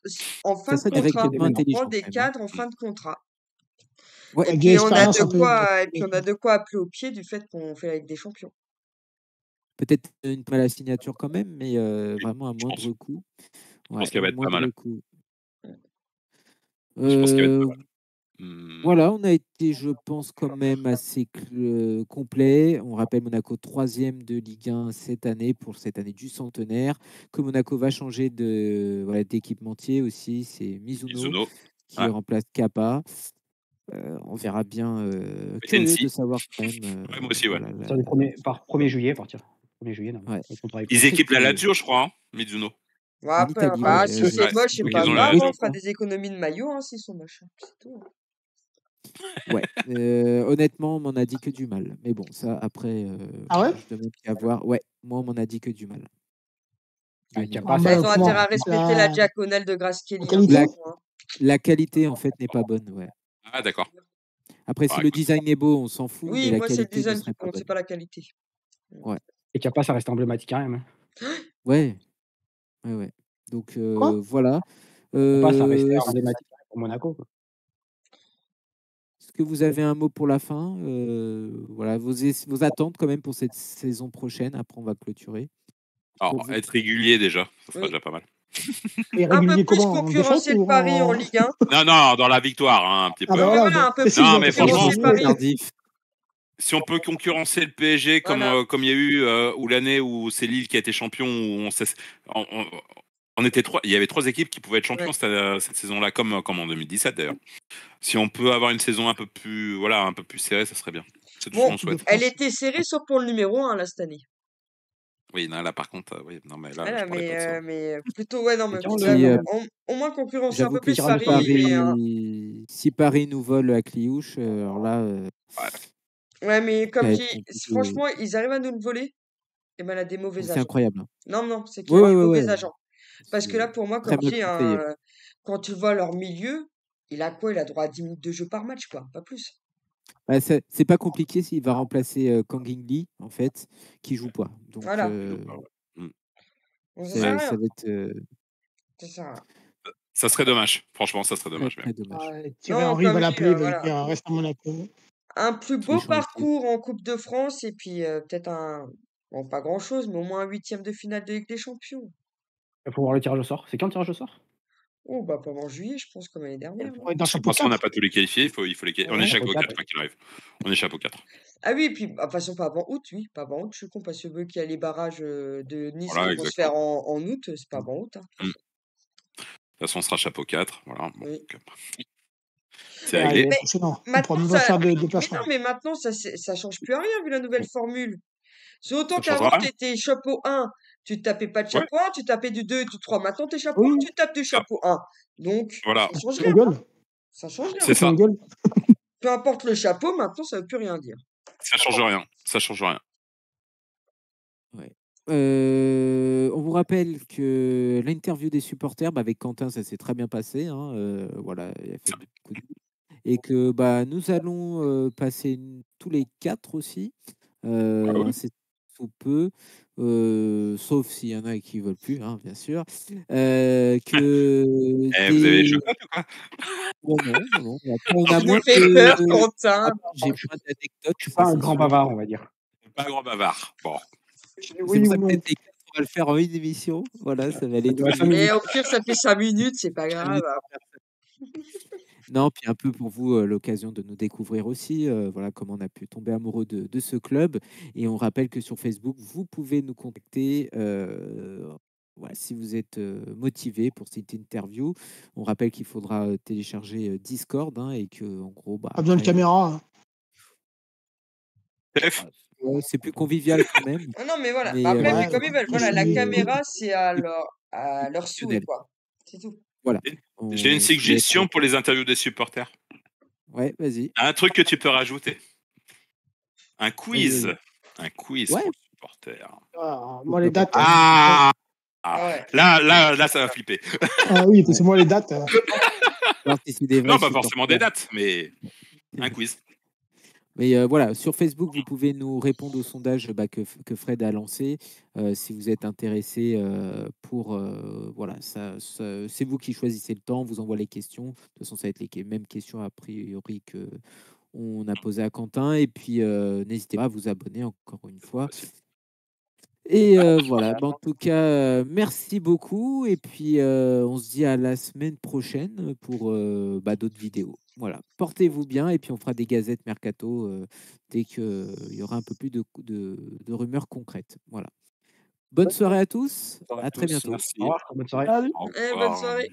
en fin Ça de serait des contrat. recrutements On intelligents prend des quand même, hein. cadres en fin de contrat. Ouais. Et Avec puis de on a l'expérience de un peu. quoi, et puis on a de quoi appeler au pied du fait qu'on fait avec des champions. Peut-être une à la signature quand même, mais Oui, vraiment à je pense. moindre coût. Je Ouais, pense qu'elle va au être pas mal. moindre coût. Je pense qu'elle va être pas mal. Voilà, on a été, je pense, quand même assez complet. On rappelle Monaco 3e de Ligue 1 cette année, pour cette année du centenaire. Que Monaco va changer d'équipementier aussi, c'est Mizuno qui Ouais. remplace Kappa. On verra bien. Et Curieux Nancy. de savoir quand même. Ouais, moi aussi, ouais. voilà, Sur le par 1er juillet, à partir. 1er juillet, non. Ouais. Ils équipent la Lazio, je crois, hein, Mizuno. Bon, En après, Italie, bah, ouais, si je c'est Ouais. moche, c'est Donc, pas ils ont grave, la on Lazio. fera des économies de maillots hein, s'ils sont moches. C'est tout. Ouais, honnêtement, on m'en a dit que du mal. Mais bon, ça, après, Ah ouais? je demande qu'à voir. Ouais, moi, on m'en a dit que du mal. Ouais, De qu'il y a Milan. pas Bah, assez- ils ont comment intérêt à respecter la la diagonale de Grasse-Kelly. qualité La, Hein. la qualité, en fait, n'est pas bonne. Ouais. Ah, d'accord. Après, si Bah, le écoute. design est beau, on s'en fout, mais Oui, la moi, c'est le qualité ne design qui serait pas compte, bonne. c'est pas la qualité. Ouais, Et qu'il y a pas, ça reste emblématique quand même. Hein. ouais, ouais. Donc, Quoi? voilà. Pas, ça reste Est-ce emblématique pour Monaco, quoi. que vous avez un mot pour la fin? Voilà, vos attentes quand même pour cette saison prochaine. Après, on va clôturer. Alors, Pour vous. être régulier déjà, ça serait Oui. déjà pas mal. Et Un peu régulier plus comment? En défaite concurrencer le ou Paris en en. Ligue 1. Non, dans la victoire, hein, un petit Ah peu. bah Oui, mais voilà, voilà, un peu précise, Non, hein, mais parce que franchement, concurrencer Paris. Tardif. Si on peut concurrencer le PSG Voilà. comme il y a eu ou l'année où c'est Lille qui a été champion, où on était trois, il y avait 3 équipes qui pouvaient être champions Ouais. cette saison-là, comme en 2017 d'ailleurs. Si on peut avoir une saison un peu plus serrée, ça serait bien. C'est tout ce Bon, qu'on souhaite. elle était serrée sauf pour le numéro 1 là cette année. Oui, non, là par contre, oui, non mais là, Voilà, je parlais pas de ça. mais plutôt, ouais, non, mais tiens, Si, au moins concurrencer un j'avoue peu que plus si tirage au Paris. sort. Si Paris nous vole à Cliouche, alors là, Ouais. Ouais, mais ça comme va je être dis, compliqué. franchement, ils arrivent à nous le voler. Et ben, elle a des mauvais C'est agents. incroyable. Non, c'est qu'il y a Ouais, des ouais, mauvais ouais. agents. Parce que là, C'est pour moi, très comme je mal dis, conseillé. quand tu vois leur milieu, il a quoi? Il a droit à 10 minutes de jeu par match, quoi, pas plus. Bah, c'est pas compliqué s'il va remplacer Kang In Lee, en fait, qui joue pas. Donc, Voilà. Mm. Donc, ça sert à ça rien. va être Ça sert à rien. Ça serait dommage. Franchement, ça serait très, dommage. Mais... très dommage. Thierry Non, Henry va comme je dis, l'appeler, il va lui voilà. dire reste à Monaco. Un plus Qui est beau chanceux. parcours en Coupe de France et puis peut-être bon, pas grand-chose, mais au moins un 8e de finale de Ligue des Champions. Il faut voir le tirage au sort. C'est quand le tirage au sort? Oh, bah pendant juillet, je pense, comme l'année dernière. Faut être dans chapeau Parce qu'on n'a 4. pas tous les qualifiés, il faut les qualifier. On est Ouais. chapeau Chapeau 4, quatre, quoi qu'il arrive. On est chapeau 4. Ah oui, et puis, bah, de toute façon, pas avant août, oui, pas avant août. Je suis con, parce que vu qu'il y a les barrages de Nice Voilà, qui vont se faire exactement. en août, c'est pas avant août. Hein. De toute façon, on sera chapeau 4. Voilà. Bon, Oui. donc, c'est Ah, il réglé. est impressionnant. On pourra Maintenant, même pas faire de mais déplacement. non, mais maintenant, ça change plus à rien vu la nouvelle formule. C'est autant Ça changera qu'avant, rien. tu étais chapeau 1, Tu tapais pas de Ouais. chapeau 1, tu tapais du 2 et du 3. Maintenant, t'es chapeau Oui. 1, tu tapes du chapeau 1. Donc, Voilà. ça change Tu rien. rigoles? Ça change rien. C'est ça. Tu rigoles? Peu importe le chapeau, maintenant, ça veut plus rien dire. Ça change rien. Ça change rien. Ouais. On vous rappelle que l'interview des supporters, avec Quentin, ça s'est très bien passé. Hein, voilà, il a fait beaucoup de... Et que nous allons passer tous les 4 aussi, Ah oui. incessamment sous peu, sauf s'il y en a qui veulent plus, hein, bien sûr. Que Vous avez les chocottes ou quoi? Oh non. Après, on a Tu moins nous fais de... peur, Quentin. J'ai moins d'anecdotes. Je suis ça, pas un c'est grand sûr. bavard, on va dire. Pas un grand bavard. Bon. C'est Oui pour ou ça que non? peut-être les 4, on va le faire en une émission. Voilà, ça va aller dure très 5 vite. Mais minutes. au pire, ça fait 5 minutes, c'est pas grave. Non, puis un peu pour vous, l'occasion de nous découvrir aussi, voilà comment on a pu tomber amoureux de ce club. Et on rappelle que sur Facebook, vous pouvez nous contacter voilà, si vous êtes motivé pour cette interview. On rappelle qu'il faudra télécharger Discord, hein, et que en gros, Pas besoin de après, caméra. Hein. Steph, ouais, c'est plus convivial quand même. Ah non, mais voilà. Mais Bah après, Ouais, mais comme ils veulent. moi, je Voilà, la suis- caméra, c'est à Et leur souhait, professionnel. quoi. C'est tout. Voilà. j'ai une On souhaite- suggestion pour les interviews des supporters. Ouais, vas-y. Un truc que tu peux rajouter. Un quiz. Vas-y. Un quiz Ouais. pour le supporter. Ah, moi, les dates. Ah, Ah ouais. là, ça va flipper. Ah oui, parce que moi, les dates. Voir si c'est des vrais Non, pas forcément des supporters. dates, mais un quiz. Mais voilà, sur Facebook, vous pouvez nous répondre au sondage que Fred a lancé. Si vous êtes intéressé pour... voilà, c'est vous qui choisissez le temps, on vous envoie les questions. De toute façon, ça va être les mêmes questions a priori que on a posées à Quentin. Et puis, n'hésitez pas à vous abonner encore une fois. Et voilà, en tout cas, merci beaucoup. Et puis, on se dit à la semaine prochaine pour d'autres vidéos. Voilà, portez-vous bien et puis on fera des gazettes mercato dès qu'il y aura un peu plus de rumeurs concrètes. Voilà. Bonne soirée à tous, à très bientôt. Merci. Au revoir, bonne soirée. Allez. Au Eh, bonne revoir. soirée.